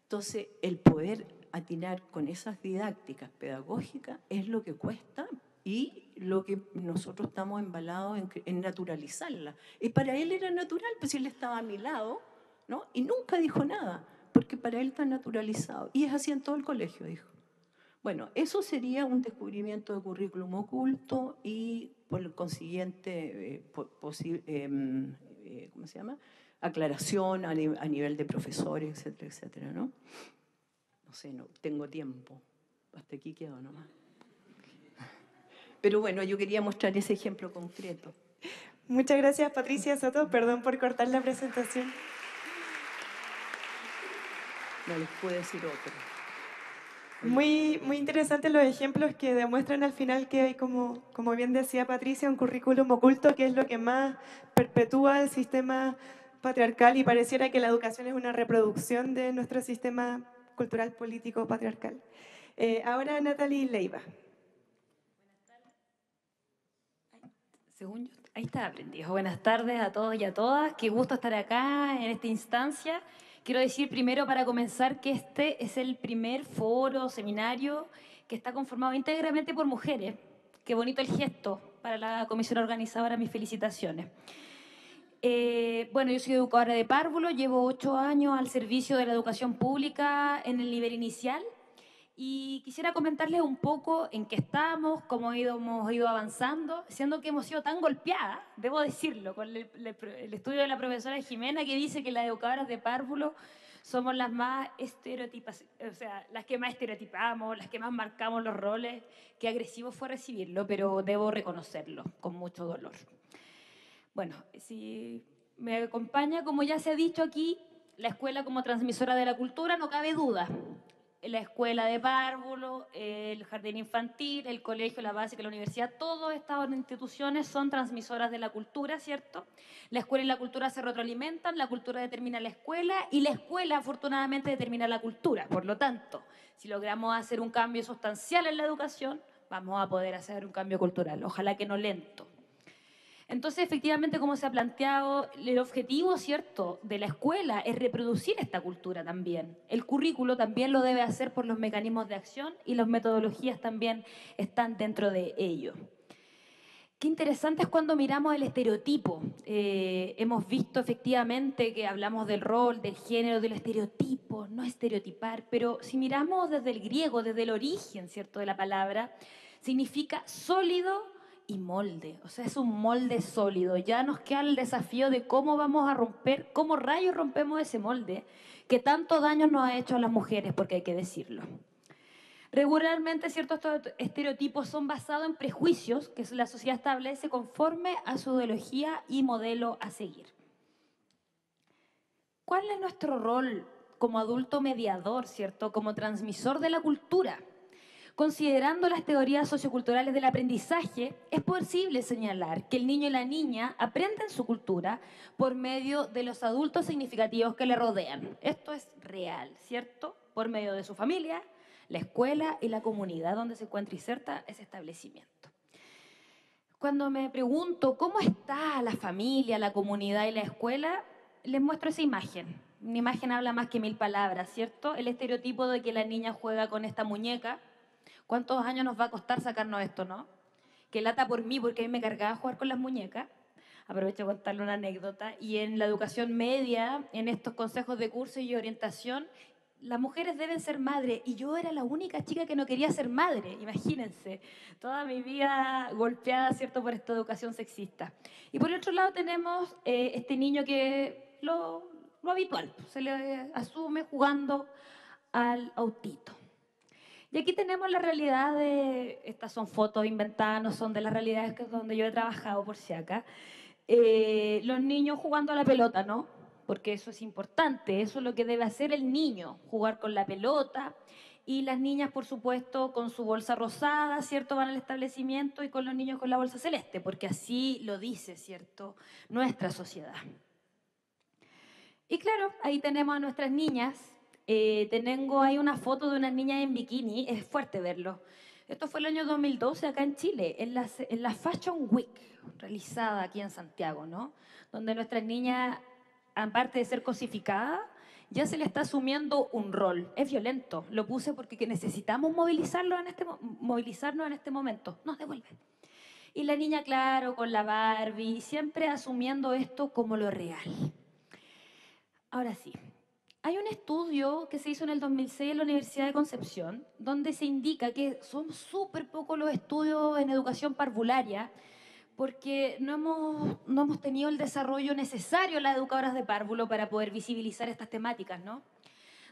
Entonces, el poder atinar con esas didácticas pedagógicas es lo que cuesta y lo que nosotros estamos embalados en naturalizarla. Y para él era natural, pues él estaba a mi lado, ¿no? Y nunca dijo nada, porque para él está naturalizado. Y es así en todo el colegio, dijo. Bueno, eso sería un descubrimiento de currículum oculto y por el consiguiente ¿cómo se llama? Aclaración a nivel de profesores, etcétera, etcétera, ¿no? No sé, no tengo tiempo. Hasta aquí quedo nomás. Pero bueno, yo quería mostrar ese ejemplo concreto. Muchas gracias, Patricia Soto. Perdón por cortar la presentación. No les puedo decir otro. Muy, muy interesantes los ejemplos que demuestran al final que hay, como bien decía Patricia, un currículum oculto que es lo que más perpetúa el sistema patriarcal y pareciera que la educación es una reproducción de nuestro sistema cultural político patriarcal. Ahora Natalie Leiva. Según yo, ahí está aprendido. Buenas tardes a todos y a todas. Qué gusto estar acá en esta instancia. Quiero decir primero para comenzar que este es el primer foro, seminario que está conformado íntegramente por mujeres. Qué bonito el gesto para la comisión organizadora, mis felicitaciones. Bueno, yo soy educadora de párvulo, llevo 8 años al servicio de la educación pública en el nivel inicial y quisiera comentarles un poco en qué estamos, cómo hemos ido avanzando, siendo que hemos sido tan golpeadas, debo decirlo, con el estudio de la profesora Jimena que dice que las educadoras de párvulo somos las más estereotipas, o sea, las que más estereotipamos, las que más marcamos los roles. Qué agresivo fue recibirlo, pero debo reconocerlo con mucho dolor. Bueno, si me acompaña, como ya se ha dicho aquí, la escuela como transmisora de la cultura, no cabe duda. La escuela de párvulo, el jardín infantil, el colegio, la básica, la universidad, todas estas instituciones son transmisoras de la cultura, ¿cierto? La escuela y la cultura se retroalimentan, la cultura determina la escuela y la escuela afortunadamente determina la cultura. Por lo tanto, si logramos hacer un cambio sustancial en la educación, vamos a poder hacer un cambio cultural, ojalá que no lento. Entonces, efectivamente, como se ha planteado, el objetivo, ¿cierto?, de la escuela es reproducir esta cultura también. El currículo también lo debe hacer por los mecanismos de acción y las metodologías también están dentro de ello. Qué interesante es cuando miramos el estereotipo. Hemos visto efectivamente que hablamos del rol, del género, del estereotipo, no estereotipar, pero si miramos desde el griego, desde el origen, ¿cierto?, de la palabra, significa sólido y molde, o sea, es un molde sólido. Ya nos queda el desafío de cómo vamos a romper, cómo rayos rompemos ese molde que tanto daño nos ha hecho a las mujeres, porque hay que decirlo. Regularmente, ciertos estereotipos son basados en prejuicios que la sociedad establece conforme a su ideología y modelo a seguir. ¿Cuál es nuestro rol como adulto mediador, cierto? Como transmisor de la cultura. Considerando las teorías socioculturales del aprendizaje, es posible señalar que el niño y la niña aprenden su cultura por medio de los adultos significativos que le rodean. Esto es real, ¿cierto? Por medio de su familia, la escuela y la comunidad donde se encuentra inserta ese establecimiento. Cuando me pregunto cómo está la familia, la comunidad y la escuela, les muestro esa imagen. Una imagen habla más que 1000 palabras, ¿cierto? El estereotipo de que la niña juega con esta muñeca. ¿Cuántos años nos va a costar sacarnos esto, no? Que lata por mí, porque a mí me cargaba jugar con las muñecas. Aprovecho de contarle una anécdota. Y en la educación media, en estos consejos de curso y orientación, las mujeres deben ser madres. Y yo era la única chica que no quería ser madre, imagínense. Toda mi vida golpeada, ¿cierto?, por esta educación sexista. Y por el otro lado tenemos este niño que lo habitual, se le asume jugando al autito. Y aquí tenemos la realidad de, estas son fotos inventadas, no son de las realidades donde yo he trabajado por si acá, los niños jugando a la pelota, ¿no? Porque eso es importante, eso es lo que debe hacer el niño, jugar con la pelota. Y las niñas, por supuesto, con su bolsa rosada, ¿cierto?, van al establecimiento, y con los niños con la bolsa celeste, porque así lo dice, ¿cierto?, nuestra sociedad. Y claro, ahí tenemos a nuestras niñas. Tengo ahí una foto de unas niñas en bikini, es fuerte verlo. Esto fue el año 2012 acá en Chile, en la Fashion Week, realizada aquí en Santiago, ¿no? Donde nuestras niñas, aparte de ser cosificadas, ya se le está asumiendo un rol. Es violento, lo puse porque necesitamos movilizarnos en este momento. Nos devuelven. Y la niña, claro, con la Barbie, siempre asumiendo esto como lo real. Ahora sí, hay un estudio que se hizo en el 2006 en la Universidad de Concepción, donde se indica que son súper pocos los estudios en educación parvularia, porque no hemos tenido el desarrollo necesario las educadoras de párvulo para poder visibilizar estas temáticas, ¿no?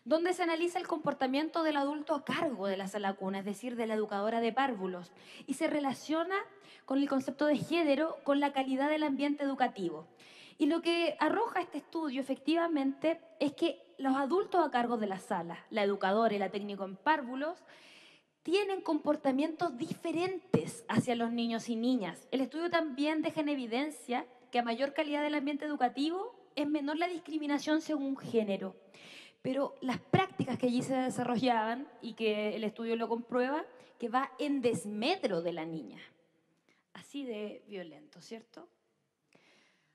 Donde se analiza el comportamiento del adulto a cargo de la sala cuna, es decir, de la educadora de párvulos, y se relaciona con el concepto de género con la calidad del ambiente educativo. Y lo que arroja este estudio efectivamente es que los adultos a cargo de la sala, la educadora y la técnico en párvulos, tienen comportamientos diferentes hacia los niños y niñas. El estudio también deja en evidencia que a mayor calidad del ambiente educativo es menor la discriminación según género. Pero las prácticas que allí se desarrollaban, y que el estudio lo comprueba, que va en desmedro de la niña. Así de violento, ¿cierto?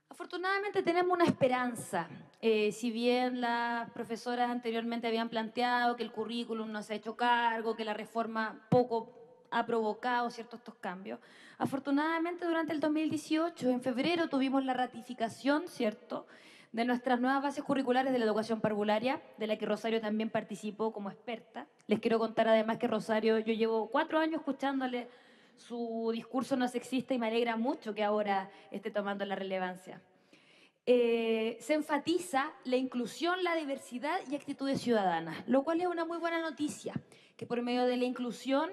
Afortunadamente tenemos una esperanza. Si bien las profesoras anteriormente habían planteado que el currículum no se ha hecho cargo, que la reforma poco ha provocado ciertos estos cambios, afortunadamente durante el 2018, en febrero, tuvimos la ratificación, ¿cierto?, de nuestras nuevas bases curriculares de la educación parvularia, de la que Rosario también participó como experta. Les quiero contar además que Rosario, yo llevo 4 años escuchándole su discurso no sexista y me alegra mucho que ahora esté tomando la relevancia. Se enfatiza la inclusión, la diversidad y actitudes ciudadanas, lo cual es una muy buena noticia, que por medio de la inclusión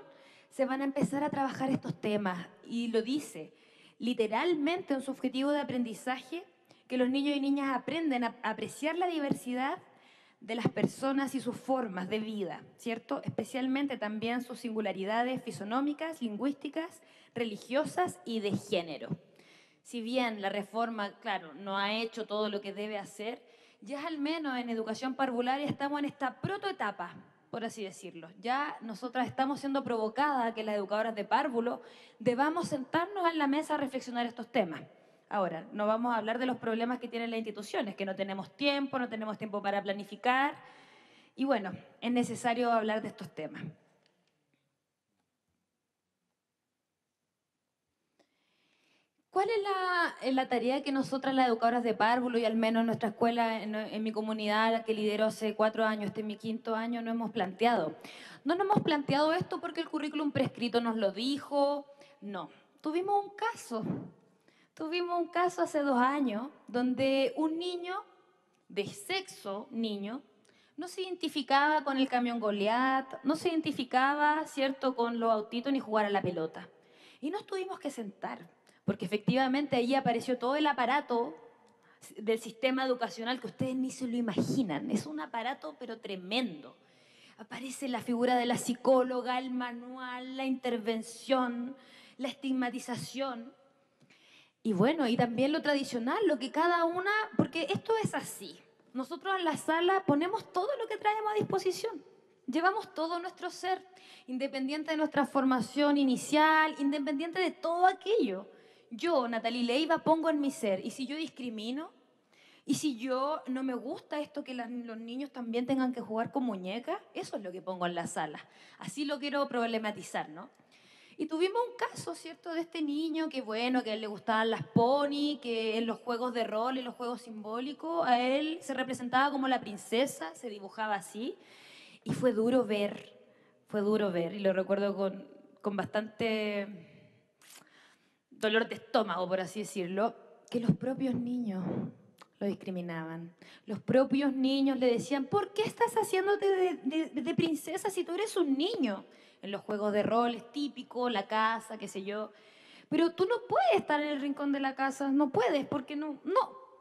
se van a empezar a trabajar estos temas, y lo dice literalmente en su objetivo de aprendizaje, que los niños y niñas aprenden a apreciar la diversidad de las personas y sus formas de vida, ¿cierto? Especialmente también sus singularidades fisonómicas, lingüísticas, religiosas y de género. Si bien la reforma, claro, no ha hecho todo lo que debe hacer, ya al menos en educación parvularia estamos en esta protoetapa, por así decirlo. Ya nosotras estamos siendo provocadas a que las educadoras de párvulo debamos sentarnos en la mesa a reflexionar estos temas. Ahora, no vamos a hablar de los problemas que tienen las instituciones, que no tenemos tiempo para planificar, y bueno, es necesario hablar de estos temas. ¿Cuál es la tarea que nosotras, las educadoras de párvulo, y al menos en nuestra escuela, en mi comunidad, la que lidero hace 4 años, este es mi 5.º año, no hemos planteado? No nos hemos planteado esto porque el currículum prescrito nos lo dijo, no. Tuvimos un caso hace 2 años donde un niño de sexo niño no se identificaba con el camión Goliat, no se identificaba, ¿cierto?, con los autitos ni jugar a la pelota. Y nos tuvimos que sentar, porque efectivamente ahí apareció todo el aparato del sistema educacional que ustedes ni se lo imaginan. Es un aparato pero tremendo. Aparece la figura de la psicóloga, el manual, la intervención, la estigmatización. Y bueno, y también lo tradicional, lo que cada una, porque esto es así. Nosotros en la sala ponemos todo lo que traemos a disposición. Llevamos todo nuestro ser, independiente de nuestra formación inicial, independiente de todo aquello. Yo, Natalie Leiva, pongo en mi ser. Y si yo discrimino, y si yo no me gusta esto que los niños también tengan que jugar con muñecas, eso es lo que pongo en la sala. Así lo quiero problematizar, ¿no? Y tuvimos un caso, ¿cierto?, de este niño que, bueno, que a él le gustaban las pony, que en los juegos de rol y los juegos simbólicos a él se representaba como la princesa, se dibujaba así. Y fue duro ver, y lo recuerdo con bastante dolor de estómago, por así decirlo, que los propios niños lo discriminaban. Los propios niños le decían, ¿por qué estás haciéndote de princesa si tú eres un niño? En los juegos de rol es típico, la casa, qué sé yo. Pero tú no puedes estar en el rincón de la casa, no puedes, porque no,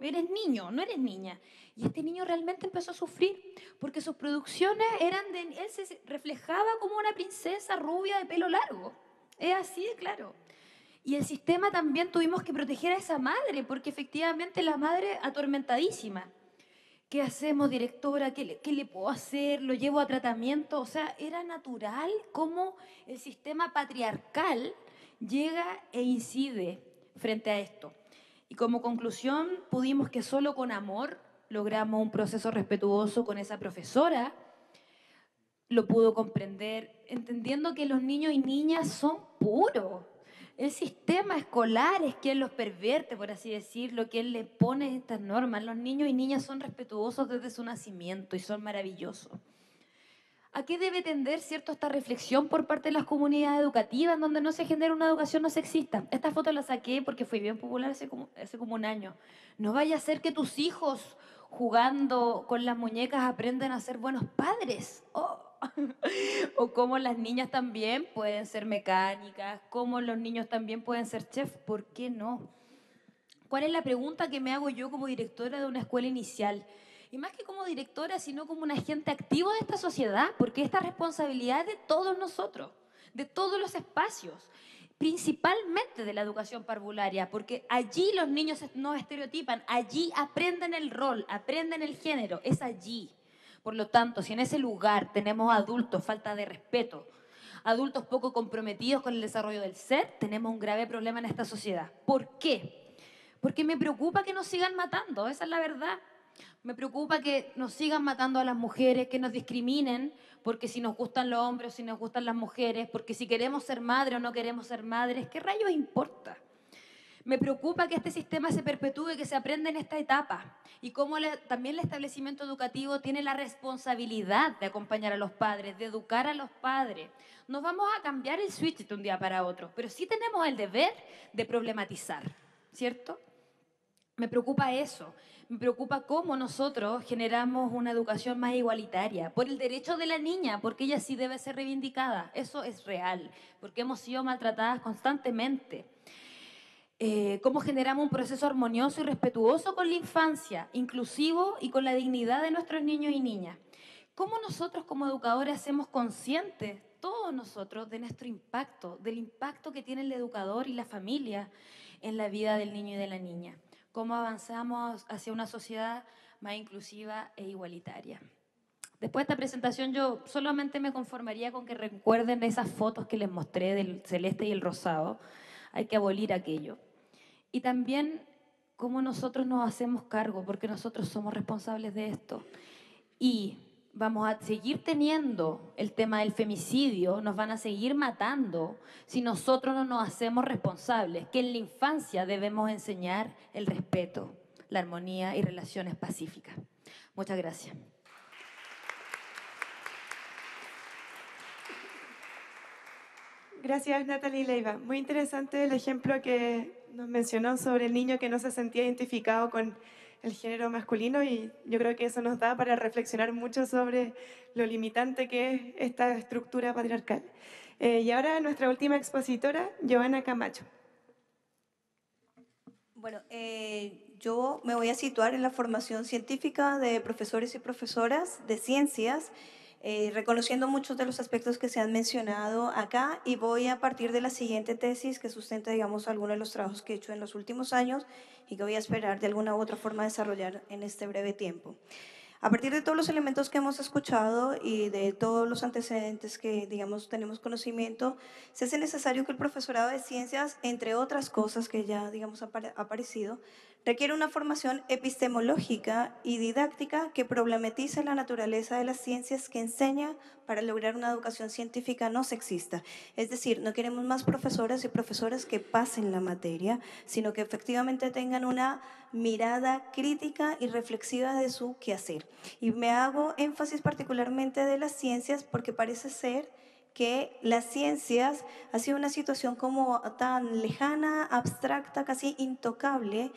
eres niño, no eres niña. Y este niño realmente empezó a sufrir, porque sus producciones eran de... Él se reflejaba como una princesa rubia de pelo largo. Es así de claro. Y el sistema también tuvimos que proteger a esa madre, porque efectivamente la madre atormentadísima. ¿Qué hacemos, directora? ¿Qué le puedo hacer? ¿Lo llevo a tratamiento? O sea, era natural cómo el sistema patriarcal llega e incide frente a esto. Y como conclusión, pudimos que solo con amor logramos un proceso respetuoso con esa profesora. Lo pudo comprender, entendiendo que los niños y niñas son puros. El sistema escolar es quien los pervierte, por así decirlo, quien les pone estas normas. Los niños y niñas son respetuosos desde su nacimiento y son maravillosos. ¿A qué debe tender, cierto, esta reflexión por parte de las comunidades educativas en donde no se genera una educación no sexista? Esta foto la saqué porque fue bien popular hace como un año. No vaya a ser que tus hijos jugando con las muñecas aprenden a ser buenos padres. Oh. O cómo las niñas también pueden ser mecánicas, cómo los niños también pueden ser chefs. ¿Por qué no? ¿Cuál es la pregunta que me hago yo como directora de una escuela inicial? Y más que como directora, sino como un agente activo de esta sociedad, porque esta responsabilidad es de todos nosotros, de todos los espacios, principalmente de la educación parvularia, porque allí los niños no estereotipan, allí aprenden el rol, aprenden el género, es allí. Por lo tanto, si en ese lugar tenemos adultos, falta de respeto, adultos poco comprometidos con el desarrollo del ser, tenemos un grave problema en esta sociedad. ¿Por qué? Porque me preocupa que nos sigan matando, esa es la verdad. Me preocupa que nos sigan matando a las mujeres, que nos discriminen, porque si nos gustan los hombres o si nos gustan las mujeres, porque si queremos ser madres o no queremos ser madres, ¿qué rayos importa? Me preocupa que este sistema se perpetúe, que se aprenda en esta etapa y cómo también el establecimiento educativo tiene la responsabilidad de acompañar a los padres, de educar a los padres. No vamos a cambiar el switch de un día para otro, pero sí tenemos el deber de problematizar, ¿cierto? Me preocupa eso, me preocupa cómo nosotros generamos una educación más igualitaria, por el derecho de la niña, porque ella sí debe ser reivindicada, eso es real, porque hemos sido maltratadas constantemente. Cómo generamos un proceso armonioso y respetuoso con la infancia, inclusivo y con la dignidad de nuestros niños y niñas. Cómo nosotros como educadores hacemos conscientes, todos nosotros, de nuestro impacto, del impacto que tiene el educador y la familia en la vida del niño y de la niña. Cómo avanzamos hacia una sociedad más inclusiva e igualitaria. Después de esta presentación yo solamente me conformaría con que recuerden esas fotos que les mostré del celeste y el rosado. Hay que abolir aquello. Y también cómo nosotros nos hacemos cargo, porque nosotros somos responsables de esto. Y vamos a seguir teniendo el tema del femicidio, nos van a seguir matando si nosotros no nos hacemos responsables, que en la infancia debemos enseñar el respeto, la armonía y relaciones pacíficas. Muchas gracias. Gracias, Natalie Leiva. Muy interesante el ejemplo que nos mencionó sobre el niño que no se sentía identificado con el género masculino y yo creo que eso nos da para reflexionar mucho sobre lo limitante que es esta estructura patriarcal. Y ahora nuestra última expositora, Joana Camacho. Bueno, yo me voy a situar en la formación científica de profesores y profesoras de ciencias, reconociendo muchos de los aspectos que se han mencionado acá y voy a partir de la siguiente tesis que sustenta, digamos, algunos de los trabajos que he hecho en los últimos años y que voy a esperar de alguna u otra forma desarrollar en este breve tiempo. A partir de todos los elementos que hemos escuchado y de todos los antecedentes que, digamos, tenemos conocimiento, se hace necesario que el profesorado de ciencias, entre otras cosas que ya, digamos, ha aparecido, requiere una formación epistemológica y didáctica que problematice la naturaleza de las ciencias, que enseña para lograr una educación científica no sexista. Es decir, no queremos más profesoras y profesores que pasen la materia, sino que efectivamente tengan una mirada crítica y reflexiva de su quehacer. Y me hago énfasis particularmente de las ciencias porque parece ser que las ciencias ha sido una situación como tan lejana, abstracta, casi intocable,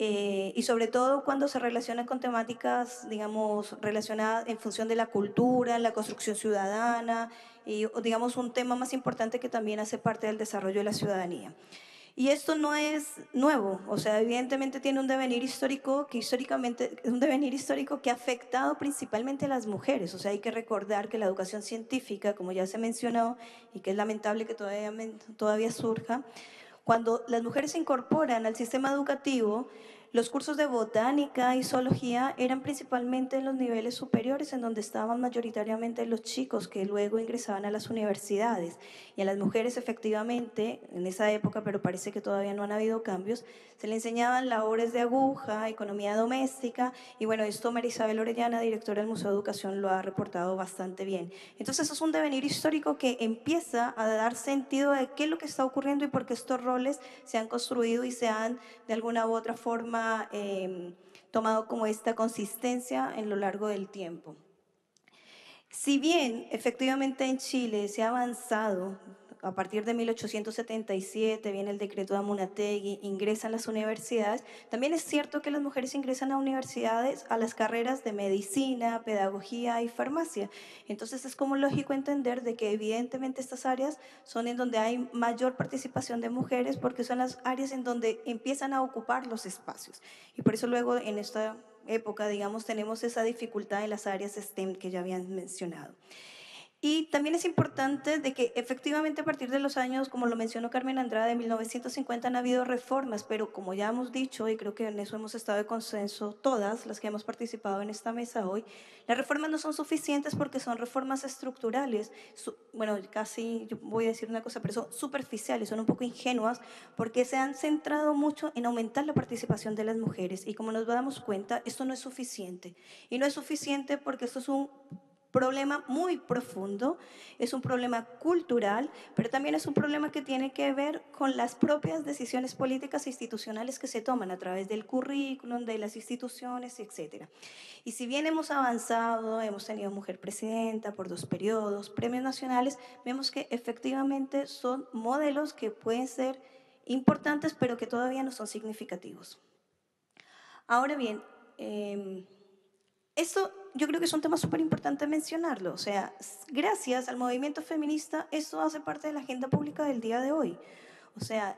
y sobre todo cuando se relaciona con temáticas, digamos, relacionadas en función de la cultura, la construcción ciudadana, y digamos un tema más importante que también hace parte del desarrollo de la ciudadanía. Y esto no es nuevo, o sea, evidentemente tiene un devenir histórico que históricamente es un devenir histórico que ha afectado principalmente a las mujeres. O sea, hay que recordar que la educación científica, como ya se mencionó, y que es lamentable que todavía surja, cuando las mujeres se incorporan al sistema educativo, los cursos de botánica y zoología eran principalmente en los niveles superiores, en donde estaban mayoritariamente los chicos que luego ingresaban a las universidades. Y a las mujeres, efectivamente, en esa época, pero parece que todavía no han habido cambios, se le enseñaban labores de aguja, economía doméstica, y bueno, esto María Isabel Orellana, directora del Museo de Educación, lo ha reportado bastante bien. Entonces, eso es un devenir histórico que empieza a dar sentido de qué es lo que está ocurriendo y por qué estos roles se han construido y se han, de alguna u otra forma, tomado como esta consistencia en lo largo del tiempo. Si bien efectivamente en Chile se ha avanzado, a partir de 1877 viene el decreto de Amunátegui, ingresan las universidades, también es cierto que las mujeres ingresan a universidades a las carreras de medicina, pedagogía y farmacia. Entonces es como lógico entender de que evidentemente estas áreas son en donde hay mayor participación de mujeres, porque son las áreas en donde empiezan a ocupar los espacios. Y por eso luego en esta época, digamos, tenemos esa dificultad en las áreas STEM que ya habían mencionado. Y también es importante de que efectivamente a partir de los años, como lo mencionó Carmen Andrade, de 1950 han habido reformas, pero como ya hemos dicho, y creo que en eso hemos estado de consenso todas las que hemos participado en esta mesa hoy, las reformas no son suficientes porque son reformas estructurales, bueno, casi yo voy a decir una cosa, pero son superficiales, son un poco ingenuas, porque se han centrado mucho en aumentar la participación de las mujeres, y como nos damos cuenta, esto no es suficiente. Y no es suficiente porque esto es un problema muy profundo, es un problema cultural, pero también es un problema que tiene que ver con las propias decisiones políticas e institucionales que se toman a través del currículum, de las instituciones, etc. Y si bien hemos avanzado, hemos tenido mujer presidenta por 2 periodos, premios nacionales, vemos que efectivamente son modelos que pueden ser importantes, pero que todavía no son significativos. Ahora bien, esto yo creo que es un tema súper importante mencionarlo. O sea, gracias al movimiento feminista, esto hace parte de la agenda pública del día de hoy. O sea,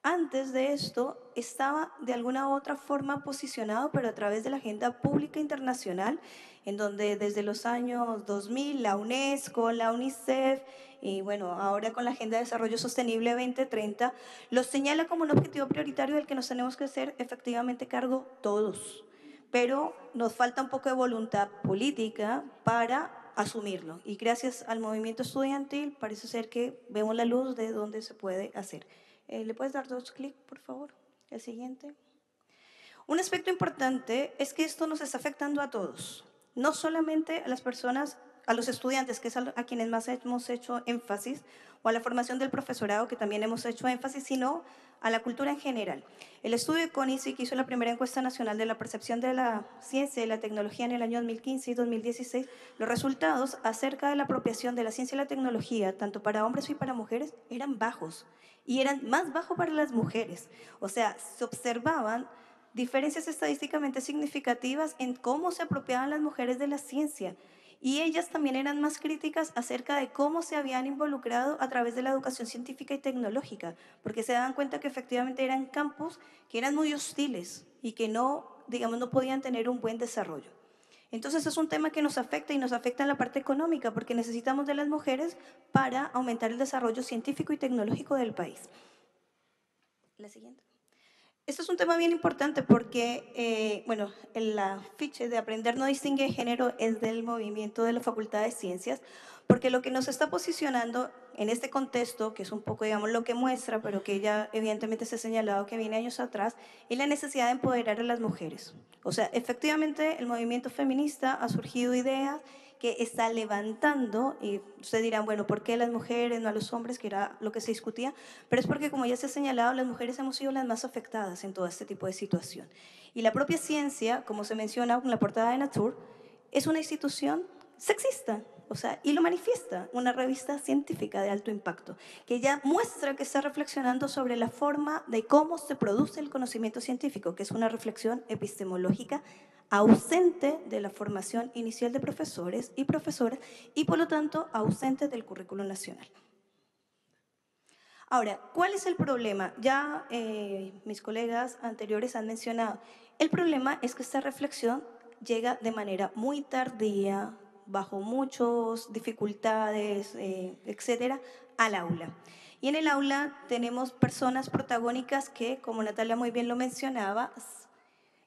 antes de esto estaba de alguna u otra forma posicionado, pero a través de la agenda pública internacional, en donde desde los años 2000 la UNESCO, la UNICEF y bueno, ahora con la Agenda de Desarrollo Sostenible 2030, los señala como un objetivo prioritario del que nos tenemos que hacer efectivamente cargo todos. Pero nos falta un poco de voluntad política para asumirlo. Y gracias al movimiento estudiantil parece ser que vemos la luz de dónde se puede hacer. ¿Le puedes dar 2 clics, por favor? El siguiente. Un aspecto importante es que esto nos está afectando a todos, no solamente a las personas, a los estudiantes, que es a quienes más hemos hecho énfasis, o a la formación del profesorado, que también hemos hecho énfasis, sino a la cultura en general. El estudio de CONICET, que hizo la primera encuesta nacional de la percepción de la ciencia y la tecnología en el año 2015 y 2016, los resultados acerca de la apropiación de la ciencia y la tecnología, tanto para hombres y para mujeres, eran bajos, y eran más bajos para las mujeres. O sea, se observaban diferencias estadísticamente significativas en cómo se apropiaban las mujeres de la ciencia. Y ellas también eran más críticas acerca de cómo se habían involucrado a través de la educación científica y tecnológica, porque se daban cuenta que efectivamente eran campos que eran muy hostiles y que no, digamos, no podían tener un buen desarrollo. Entonces es un tema que nos afecta, y nos afecta en la parte económica, porque necesitamos de las mujeres para aumentar el desarrollo científico y tecnológico del país. La siguiente. Esto es un tema bien importante porque, bueno, el afiche de Aprender no distingue género es del movimiento de la Facultad de Ciencias, porque lo que nos está posicionando en este contexto, que es un poco, digamos, lo que muestra, pero que ya evidentemente se ha señalado que viene años atrás, es la necesidad de empoderar a las mujeres. O sea, efectivamente el movimiento feminista ha surgido ideas que está levantando, y ustedes dirán, bueno, ¿por qué las mujeres, no a los hombres, que era lo que se discutía? Pero es porque, como ya se ha señalado, las mujeres hemos sido las más afectadas en todo este tipo de situación. Y la propia ciencia, como se menciona en la portada de Nature, es una institución sexista, o sea, y lo manifiesta una revista científica de alto impacto, que ya muestra que está reflexionando sobre la forma de cómo se produce el conocimiento científico, que es una reflexión epistemológica ausente de la formación inicial de profesores y profesoras y, por lo tanto, ausente del currículo nacional. Ahora, ¿cuál es el problema? Ya mis colegas anteriores han mencionado. El problema es que esta reflexión llega de manera muy tardía, bajo muchas dificultades, etcétera, al aula. Y en el aula tenemos personas protagónicas que, como Natalia muy bien lo mencionaba,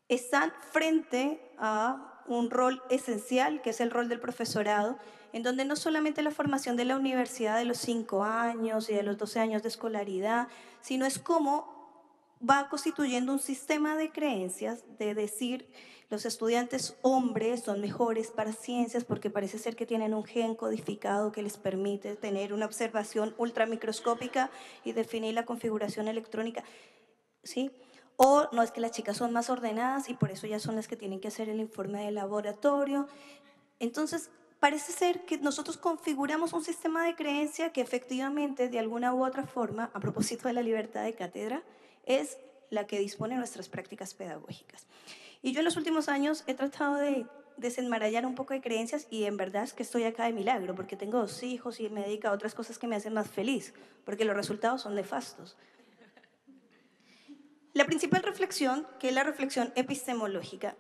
están frente a un rol esencial, que es el rol del profesorado, en donde no solamente la formación de la universidad de los 5 años y de los 12 años de escolaridad, sino es cómo va constituyendo un sistema de creencias de decir los estudiantes hombres son mejores para ciencias porque parece ser que tienen un gen codificado que les permite tener una observación ultramicroscópica y definir la configuración electrónica, ¿sí? O no, es que las chicas son más ordenadas y por eso ya son las que tienen que hacer el informe de laboratorio. Entonces, parece ser que nosotros configuramos un sistema de creencia que efectivamente, de alguna u otra forma, a propósito de la libertad de cátedra, es la que dispone nuestras prácticas pedagógicas. Y yo en los últimos años he tratado de desenmarañar un poco de creencias y en verdad es que estoy acá de milagro porque tengo 2 hijos y me dedico a otras cosas que me hacen más feliz, porque los resultados son nefastos. La principal reflexión, que es la reflexión epistemológica,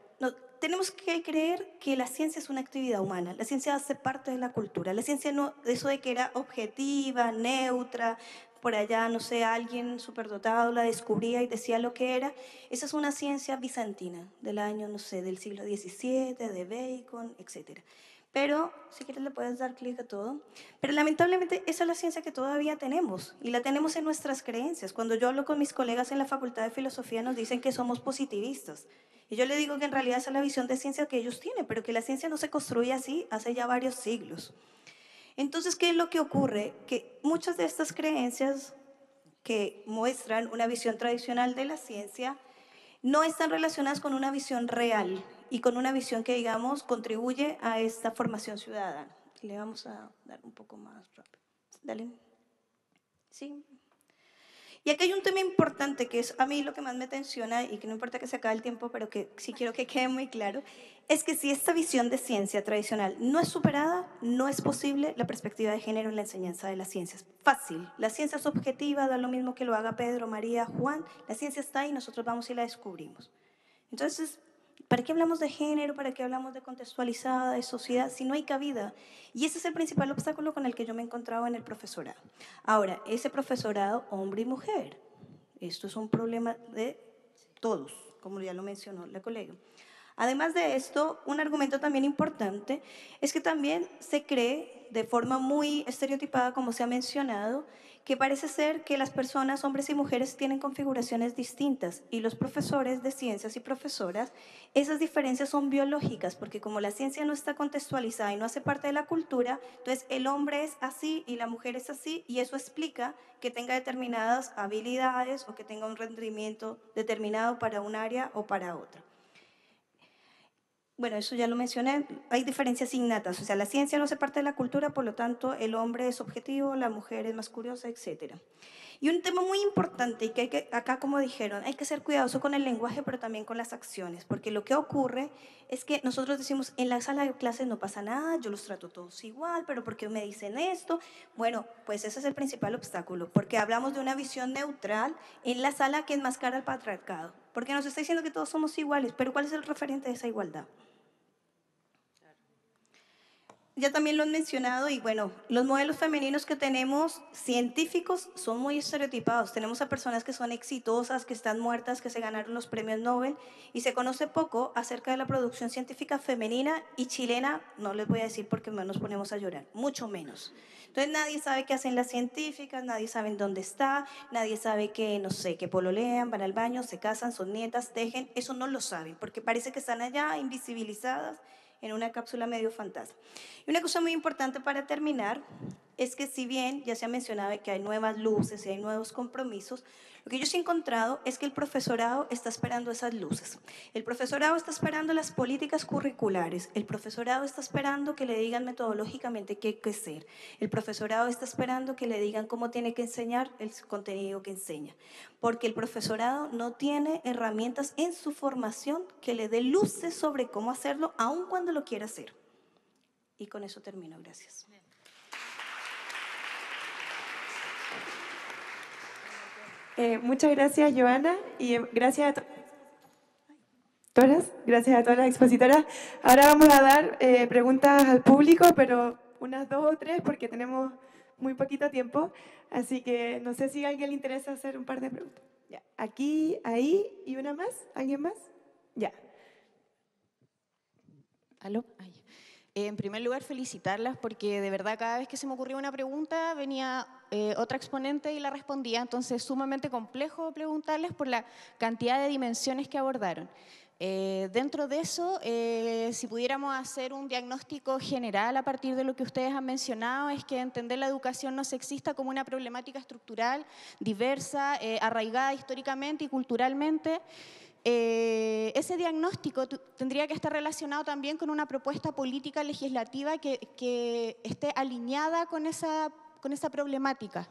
tenemos que creer que la ciencia es una actividad humana, la ciencia hace parte de la cultura, la ciencia no, eso de que era objetiva, neutra, por allá, no sé, alguien superdotado la descubría y decía lo que era, esa es una ciencia bizantina, del año, no sé, del siglo XVII, de Bacon, etc. Pero, si quieres le puedes dar clic a todo. Pero lamentablemente esa es la ciencia que todavía tenemos y la tenemos en nuestras creencias. Cuando yo hablo con mis colegas en la Facultad de Filosofía nos dicen que somos positivistas. Y yo le digo que en realidad esa es la visión de ciencia que ellos tienen, pero que la ciencia no se construye así hace ya varios siglos. Entonces, ¿qué es lo que ocurre? Que muchas de estas creencias que muestran una visión tradicional de la ciencia no están relacionadas con una visión real y con una visión que, digamos, contribuye a esta formación ciudadana. Le vamos a dar un poco más rápido. Dale. Sí. Y aquí hay un tema importante que es a mí lo que más me tensiona y que no importa que se acabe el tiempo, pero que sí quiero que quede muy claro, es que si esta visión de ciencia tradicional no es superada, no es posible la perspectiva de género en la enseñanza de las ciencias. Fácil, la ciencia es objetiva, da lo mismo que lo haga Pedro, María, Juan, la ciencia está ahí y nosotros vamos y la descubrimos. Entonces, ¿para qué hablamos de género? ¿Para qué hablamos de contextualizada, de sociedad, si no hay cabida? Y ese es el principal obstáculo con el que yo me he encontrado en el profesorado. Ahora, ese profesorado, hombre y mujer, esto es un problema de todos, como ya lo mencionó la colega. Además de esto, un argumento también importante es que también se cree de forma muy estereotipada, como se ha mencionado, que parece ser que las personas, hombres y mujeres, tienen configuraciones distintas y los profesores de ciencias y profesoras, esas diferencias son biológicas, porque como la ciencia no está contextualizada y no hace parte de la cultura, entonces el hombre es así y la mujer es así y eso explica que tenga determinadas habilidades o que tenga un rendimiento determinado para un área o para otra. Bueno, eso ya lo mencioné, hay diferencias innatas, o sea, la ciencia no hace parte de la cultura, por lo tanto, el hombre es objetivo, la mujer es más curiosa, etc. Y un tema muy importante, y que, acá como dijeron, hay que ser cuidadoso con el lenguaje, pero también con las acciones, porque lo que ocurre es que nosotros decimos, en la sala de clases no pasa nada, yo los trato todos igual, pero ¿por qué me dicen esto? Bueno, pues ese es el principal obstáculo, porque hablamos de una visión neutral en la sala que enmascara el patriarcado, porque nos está diciendo que todos somos iguales, pero ¿cuál es el referente de esa igualdad? ya también lo han mencionado y bueno, los modelos femeninos que tenemos científicos son muy estereotipados. Tenemos a personas que son exitosas, que están muertas, que se ganaron los premios Nobel y se conoce poco acerca de la producción científica femenina y chilena. No les voy a decir porque nos ponemos a llorar, mucho menos. Entonces nadie sabe qué hacen las científicas, nadie sabe en dónde está, nadie sabe que, no sé, que pololean, van al baño, se casan, son nietas, tejen. Eso no lo saben porque parece que están allá invisibilizadas en una cápsula medio fantasma. Y una cosa muy importante para terminar es que si bien ya se ha mencionado que hay nuevas luces y hay nuevos compromisos, lo que yo sí he encontrado es que el profesorado está esperando esas luces. El profesorado está esperando las políticas curriculares. El profesorado está esperando que le digan metodológicamente qué hay que hacer. El profesorado está esperando que le digan cómo tiene que enseñar el contenido que enseña. Porque el profesorado no tiene herramientas en su formación que le dé luces sobre cómo hacerlo, aun cuando lo quiera hacer. Y con eso termino. Gracias. Muchas gracias, Joana, y gracias a todas, gracias a todas las expositoras. Ahora vamos a dar preguntas al público, pero unas 2 o 3 porque tenemos muy poquito tiempo, así que no sé si a alguien le interesa hacer un par de preguntas. Ya. Aquí, ahí y una más. ¿Alguien más? Ya. ¿Aló? Ay. En primer lugar, felicitarlas porque de verdad cada vez que se me ocurría una pregunta venía otra exponente y la respondía, entonces es sumamente complejo preguntarles por la cantidad de dimensiones que abordaron. Dentro de eso, si pudiéramos hacer un diagnóstico general a partir de lo que ustedes han mencionado, es que entender la educación no sexista como una problemática estructural, diversa, arraigada históricamente y culturalmente. Ese diagnóstico tendría que estar relacionado también con una propuesta política legislativa que esté alineada con esa problemática.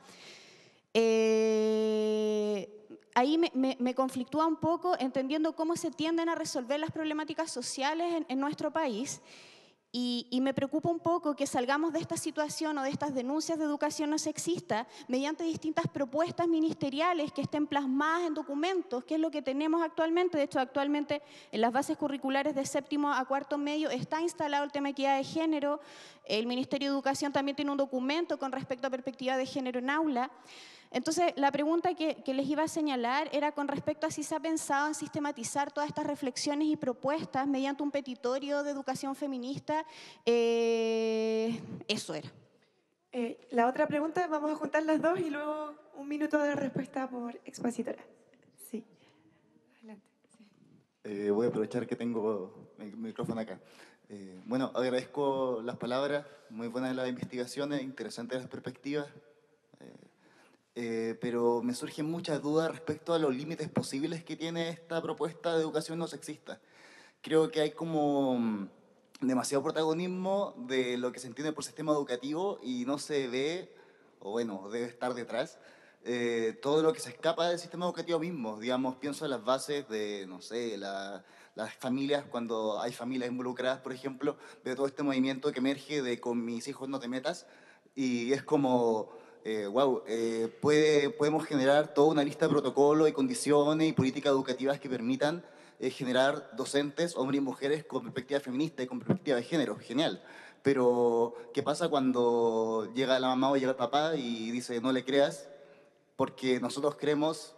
Ahí me conflictúa un poco entendiendo cómo se tienden a resolver las problemáticas sociales en nuestro país. Y me preocupa un poco que salgamos de esta situación o de estas denuncias de educación no sexista mediante distintas propuestas ministeriales que estén plasmadas en documentos, que es lo que tenemos actualmente. De hecho, actualmente en las bases curriculares de 7º a 4º medio está instalado el tema de equidad de género. El Ministerio de Educación también tiene un documento con respecto a perspectiva de género en aula. Entonces, la pregunta que les iba a señalar era con respecto a si se ha pensado en sistematizar todas estas reflexiones y propuestas mediante un petitorio de educación feminista. Eso era. La otra pregunta, vamos a juntar las dos y luego 1 minuto de respuesta por expositora. Sí. Adelante. Sí. Voy a aprovechar que tengo el micrófono acá. Bueno, agradezco las palabras, muy buenas las investigaciones, interesantes las perspectivas. Pero me surgen muchas dudas respecto a los límites posibles que tiene esta propuesta de educación no sexista. Creo que hay como demasiado protagonismo de lo que se entiende por sistema educativo y no se ve, o bueno, debe estar detrás, todo lo que se escapa del sistema educativo mismo. Digamos, pienso en las bases de, no sé, las familias, cuando hay familias involucradas, por ejemplo, veo todo este movimiento que emerge de con mis hijos no te metas, y es como... podemos generar toda una lista de protocolos y condiciones y políticas educativas que permitan generar docentes, hombres y mujeres con perspectiva feminista y con perspectiva de género. Genial. Pero, ¿qué pasa cuando llega la mamá o llega el papá y dice no le creas? Porque nosotros creemos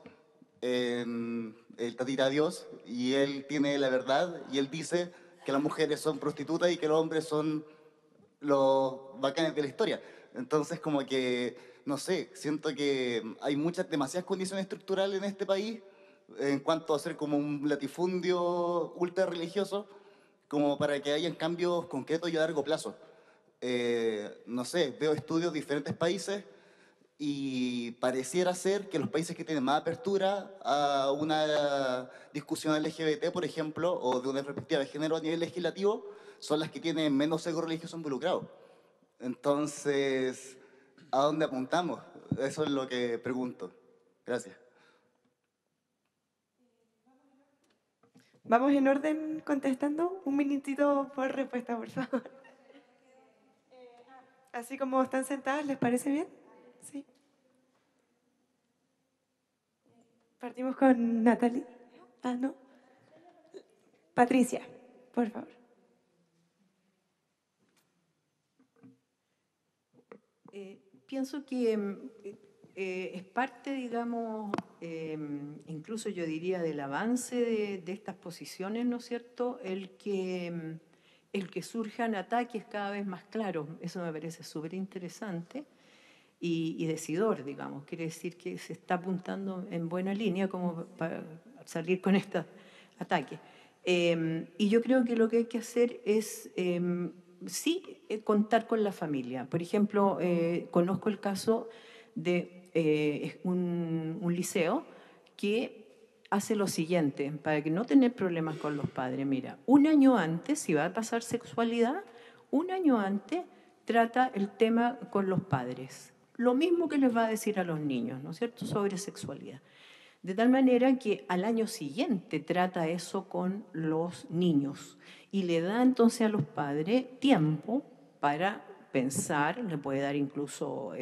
en el tatita Dios y él tiene la verdad y él dice que las mujeres son prostitutas y que los hombres son los bacanes de la historia. Entonces, como que, no sé, siento que hay demasiadas condiciones estructurales en este país en cuanto a ser como un latifundio ultra religioso, como para que hayan cambios concretos y a largo plazo. No sé, veo estudios de diferentes países y pareciera ser que los países que tienen más apertura a una discusión LGBT, por ejemplo, o de una perspectiva de género a nivel legislativo, son las que tienen menos sesgo religioso involucrado. Entonces, ¿a dónde apuntamos? Eso es lo que pregunto. Gracias. Vamos en orden contestando. 1 minutito por respuesta, por favor. Así como están sentadas, ¿les parece bien? Sí. Partimos con Natalie. Ah, no. Patricia, por favor. Pienso que es parte, digamos, incluso yo diría del avance de estas posiciones, ¿no es cierto?, el que surjan ataques cada vez más claros. Eso me parece súper interesante y decidor, digamos. Quiere decir que se está apuntando en buena línea como para salir con estos ataques. Y yo creo que lo que hay que hacer es contar con la familia. Por ejemplo, conozco el caso de un liceo que hace lo siguiente, para que no tener problemas con los padres. Mira, un año antes, si va a pasar sexualidad, un año antes trata el tema con los padres. Lo mismo que les va a decir a los niños, ¿no es cierto?, sobre sexualidad. De tal manera que al año siguiente trata eso con los niños y le da entonces a los padres tiempo para pensar, le puede dar incluso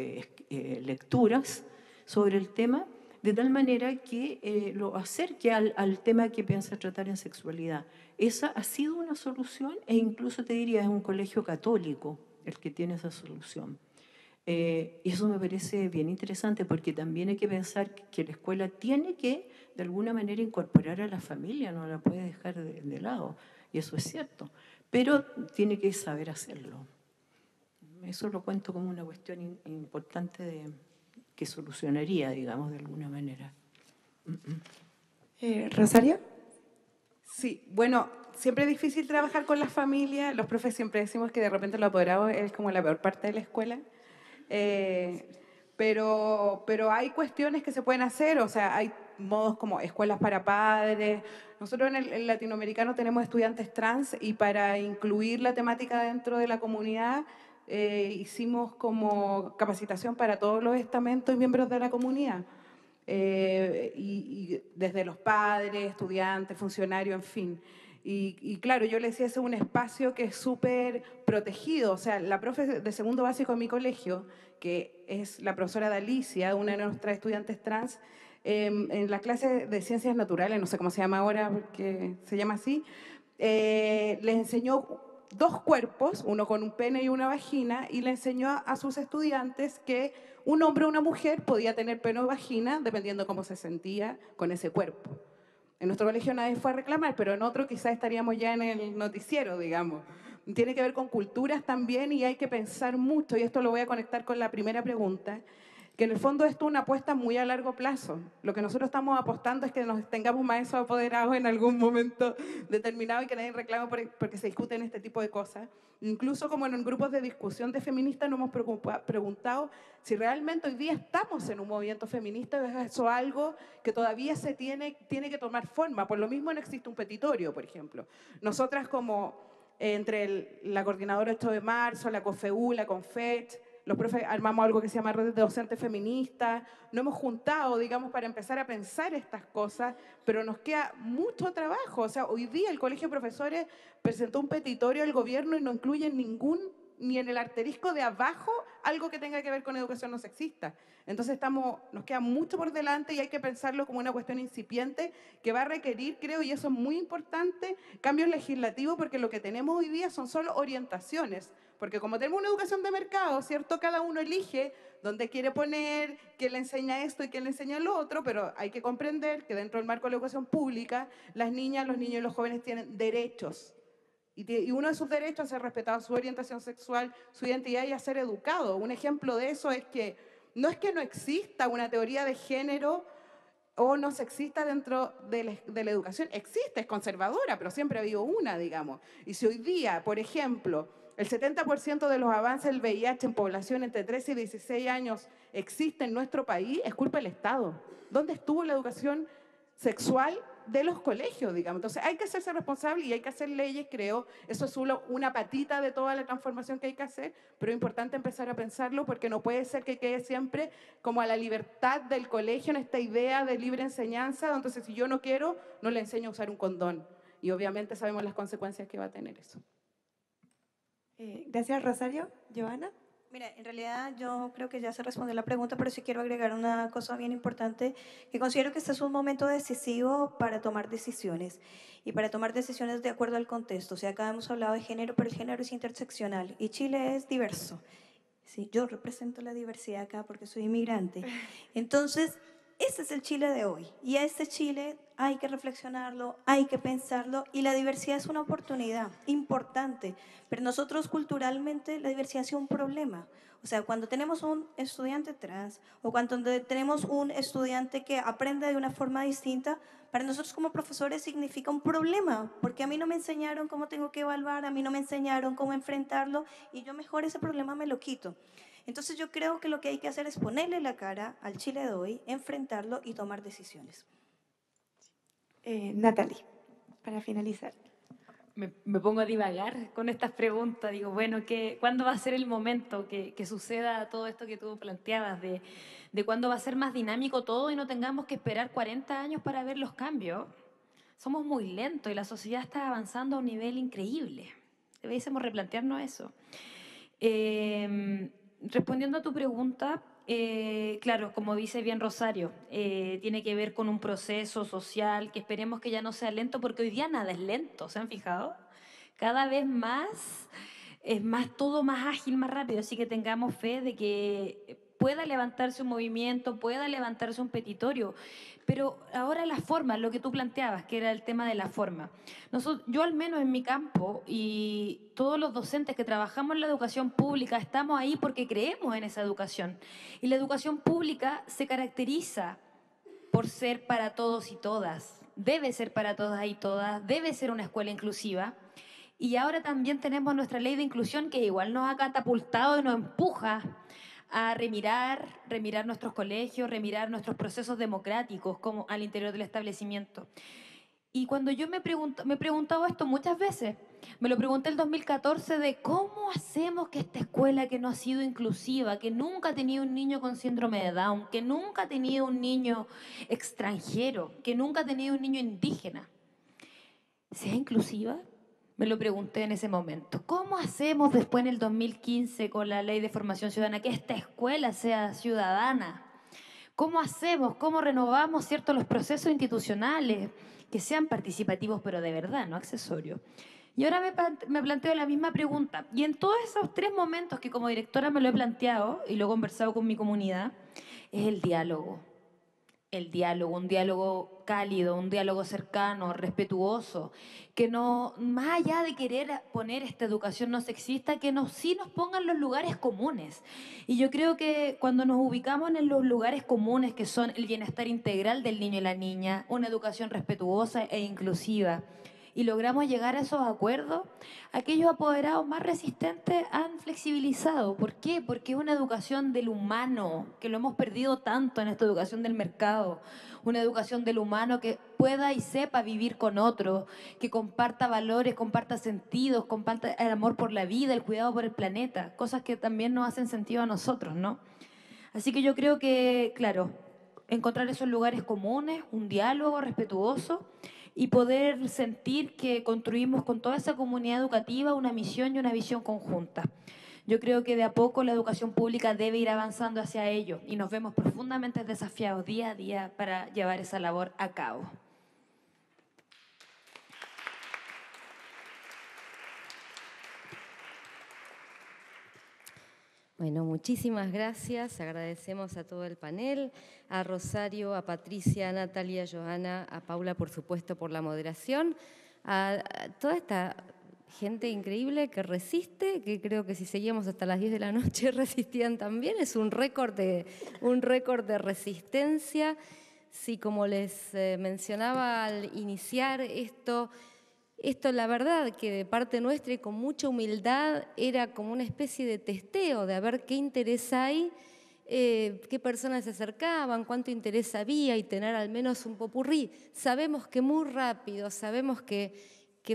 lecturas sobre el tema, de tal manera que lo acerque al tema que piensa tratar en sexualidad. Esa ha sido una solución e incluso te diría es un colegio católico el que tiene esa solución. Y eso me parece bien interesante porque también hay que pensar que la escuela tiene que de alguna manera incorporar a la familia, no la puede dejar de lado, y eso es cierto, pero tiene que saber hacerlo. Eso lo cuento como una cuestión importante que solucionaría, digamos, de alguna manera. ¿Rosario? Sí, bueno, siempre es difícil trabajar con las familias. Los profes siempre decimos que de repente lo apoderado es como la peor parte de la escuela. Pero hay cuestiones que se pueden hacer, o sea, hay modos como escuelas para padres. Nosotros en el latinoamericano tenemos estudiantes trans y para incluir la temática dentro de la comunidad hicimos como capacitación para todos los estamentos y miembros de la comunidad. Y desde los padres, estudiantes, funcionarios, en fin. Y claro, yo le decía, ese es un espacio que es súper protegido. O sea, la profe de segundo básico en mi colegio, que es la profesora Dalicia, una de nuestras estudiantes trans, en la clase de ciencias naturales, no sé cómo se llama ahora, porque se llama así, les enseñó 2 cuerpos, uno con un pene y una vagina, y le enseñó a sus estudiantes que un hombre o una mujer podía tener pene o vagina dependiendo cómo se sentía con ese cuerpo. En nuestro colegio nadie fue a reclamar, pero en otro quizás estaríamos ya en el noticiero, digamos. Tiene que ver con culturas también y hay que pensar mucho, y esto lo voy a conectar con la primera pregunta, que en el fondo esto es una apuesta muy a largo plazo. Lo que nosotros estamos apostando es que nos tengamos maestros apoderados en algún momento determinado y que nadie reclame porque se discuten este tipo de cosas. Incluso como en grupos de discusión de feministas nos hemos preguntado si realmente hoy día estamos en un movimiento feminista o es eso algo que todavía tiene que tomar forma. Por lo mismo no existe un petitorio, por ejemplo. Nosotras como entre la Coordinadora 8 de marzo, la COFEU, la CONFECH, los profes armamos algo que se llama Red de Docentes Feministas, nos hemos juntado, digamos, para empezar a pensar estas cosas, pero nos queda mucho trabajo. O sea, hoy día el Colegio de Profesores presentó un petitorio al gobierno y no incluye ni en el asterisco de abajo, algo que tenga que ver con educación no sexista. Entonces nos queda mucho por delante y hay que pensarlo como una cuestión incipiente que va a requerir, creo, y eso es muy importante, cambios legislativos, porque lo que tenemos hoy día son solo orientaciones. Porque como tenemos una educación de mercado, ¿cierto? Cada uno elige dónde quiere poner, quién le enseña esto y quién le enseña lo otro, pero hay que comprender que dentro del marco de la educación pública, las niñas, los niños y los jóvenes tienen derechos. Y uno de sus derechos es ser respetado su orientación sexual, su identidad y a ser educado. Un ejemplo de eso es que no exista una teoría de género o no sexista dentro de la educación. Existe, es conservadora, pero siempre ha habido una, digamos. Y si hoy día, por ejemplo, el 70% de los avances del VIH en población entre 13 y 16 años existe en nuestro país, es culpa del Estado. ¿Dónde estuvo la educación sexual de los colegios, digamos? Entonces hay que hacerse responsable y hay que hacer leyes, creo. Eso es solo una patita de toda la transformación que hay que hacer, pero es importante empezar a pensarlo porque no puede ser que quede siempre como a la libertad del colegio en esta idea de libre enseñanza. Entonces, si yo no quiero, no le enseño a usar un condón. Y obviamente sabemos las consecuencias que va a tener eso. Gracias, Rosario. Joana. Mira, en realidad yo creo que ya se respondió la pregunta, pero sí quiero agregar una cosa bien importante, que considero que este es un momento decisivo para tomar decisiones y para tomar decisiones de acuerdo al contexto. O sea, acá hemos hablado de género, pero el género es interseccional y Chile es diverso. Sí, yo represento la diversidad acá porque soy inmigrante. Entonces, ese es el Chile de hoy. Y a este Chile hay que reflexionarlo, hay que pensarlo, y la diversidad es una oportunidad importante. Pero nosotros culturalmente la diversidad ha sido un problema. O sea, cuando tenemos un estudiante trans o cuando tenemos un estudiante que aprende de una forma distinta, para nosotros como profesores significa un problema, porque a mí no me enseñaron cómo tengo que evaluar, a mí no me enseñaron cómo enfrentarlo, y yo mejor ese problema me lo quito. Entonces yo creo que lo que hay que hacer es ponerle la cara al Chile de hoy, enfrentarlo y tomar decisiones. Natalie, para finalizar. Me pongo a divagar con estas preguntas. Digo, bueno, ¿cuándo va a ser el momento que suceda todo esto que tú planteabas? De cuándo va a ser más dinámico todo y no tengamos que esperar 40 años para ver los cambios. Somos muy lentos y la sociedad está avanzando a un nivel increíble. Deberíamos replantearnos eso. Respondiendo a tu pregunta, claro, como dice bien Rosario, tiene que ver con un proceso social que esperemos que ya no sea lento, porque hoy día nada es lento, ¿se han fijado? Cada vez más es todo más ágil, más rápido, así que tengamos fe de que pueda levantarse un movimiento, pueda levantarse un petitorio. Pero ahora la forma, lo que tú planteabas, que era el tema de la forma. Yo al menos en mi campo y todos los docentes que trabajamos en la educación pública estamos ahí porque creemos en esa educación. Y la educación pública se caracteriza por ser para todos y todas. Debe ser para todas y todas, debe ser una escuela inclusiva. Y ahora también tenemos nuestra ley de inclusión que igual nos ha catapultado y nos empuja a remirar nuestros colegios, remirar nuestros procesos democráticos como al interior del establecimiento. Y cuando yo me he preguntado esto muchas veces, me lo pregunté el 2014 de cómo hacemos que esta escuela que no ha sido inclusiva, que nunca ha tenido un niño con síndrome de Down, que nunca ha tenido un niño extranjero, que nunca ha tenido un niño indígena, sea inclusiva. Me lo pregunté en ese momento. ¿Cómo hacemos después en el 2015 con la Ley de Formación Ciudadana que esta escuela sea ciudadana? ¿Cómo hacemos, cómo renovamos, cierto, los procesos institucionales que sean participativos pero de verdad, no accesorios? Y ahora me planteo la misma pregunta. Y en todos esos 3 momentos que como directora me lo he planteado y lo he conversado con mi comunidad, es el diálogo. Un diálogo cálido, un diálogo cercano, respetuoso, que no, más allá de querer poner esta educación no sexista, que sí nos pongan los lugares comunes. Y yo creo que cuando nos ubicamos en los lugares comunes, que son el bienestar integral del niño y la niña, una educación respetuosa e inclusiva, y logramos llegar a esos acuerdos, aquellos apoderados más resistentes han flexibilizado. ¿Por qué? Porque es una educación del humano, que lo hemos perdido tanto en esta educación del mercado. Una educación del humano que pueda y sepa vivir con otro, que comparta valores, comparta sentidos, comparta el amor por la vida, el cuidado por el planeta, cosas que también nos hacen sentido a nosotros, ¿no? Así que yo creo que, claro, encontrar esos lugares comunes, un diálogo respetuoso, y poder sentir que construimos con toda esa comunidad educativa una misión y una visión conjunta. Yo creo que de a poco la educación pública debe ir avanzando hacia ello y nos vemos profundamente desafiados día a día para llevar esa labor a cabo. Bueno, muchísimas gracias. Agradecemos a todo el panel, a Rosario, a Patricia, a Natalia, a Johanna, a Paula, por supuesto, por la moderación, a toda esta gente increíble que resiste, que creo que si seguíamos hasta las 10 de la noche resistían también. Es un récord de resistencia. Sí, como les mencionaba al iniciar esto, la verdad que de parte nuestra y con mucha humildad era como una especie de testeo de a ver qué interés hay, qué personas se acercaban, cuánto interés había y tener al menos un popurrí. Sabemos que muy rápido, sabemos que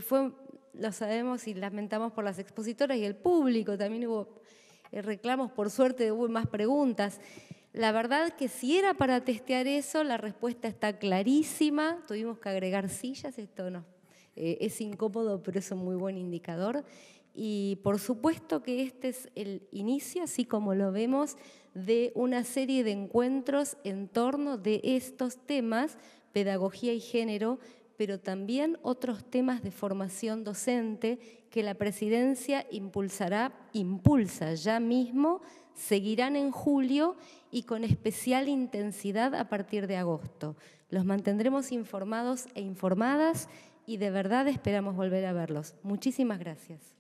fue, lo sabemos y lamentamos por las expositoras y el público, también hubo reclamos, por suerte hubo más preguntas. La verdad que si era para testear eso, la respuesta está clarísima, tuvimos que agregar sillas, esto no. Es incómodo, pero es un muy buen indicador. Y por supuesto que este es el inicio, así como lo vemos, de una serie de encuentros en torno de estos temas, pedagogía y género, pero también otros temas de formación docente que la Presidencia impulsa ya mismo, seguirán en julio y con especial intensidad a partir de agosto. Los mantendremos informados e informadas y de verdad esperamos volver a verlos. Muchísimas gracias.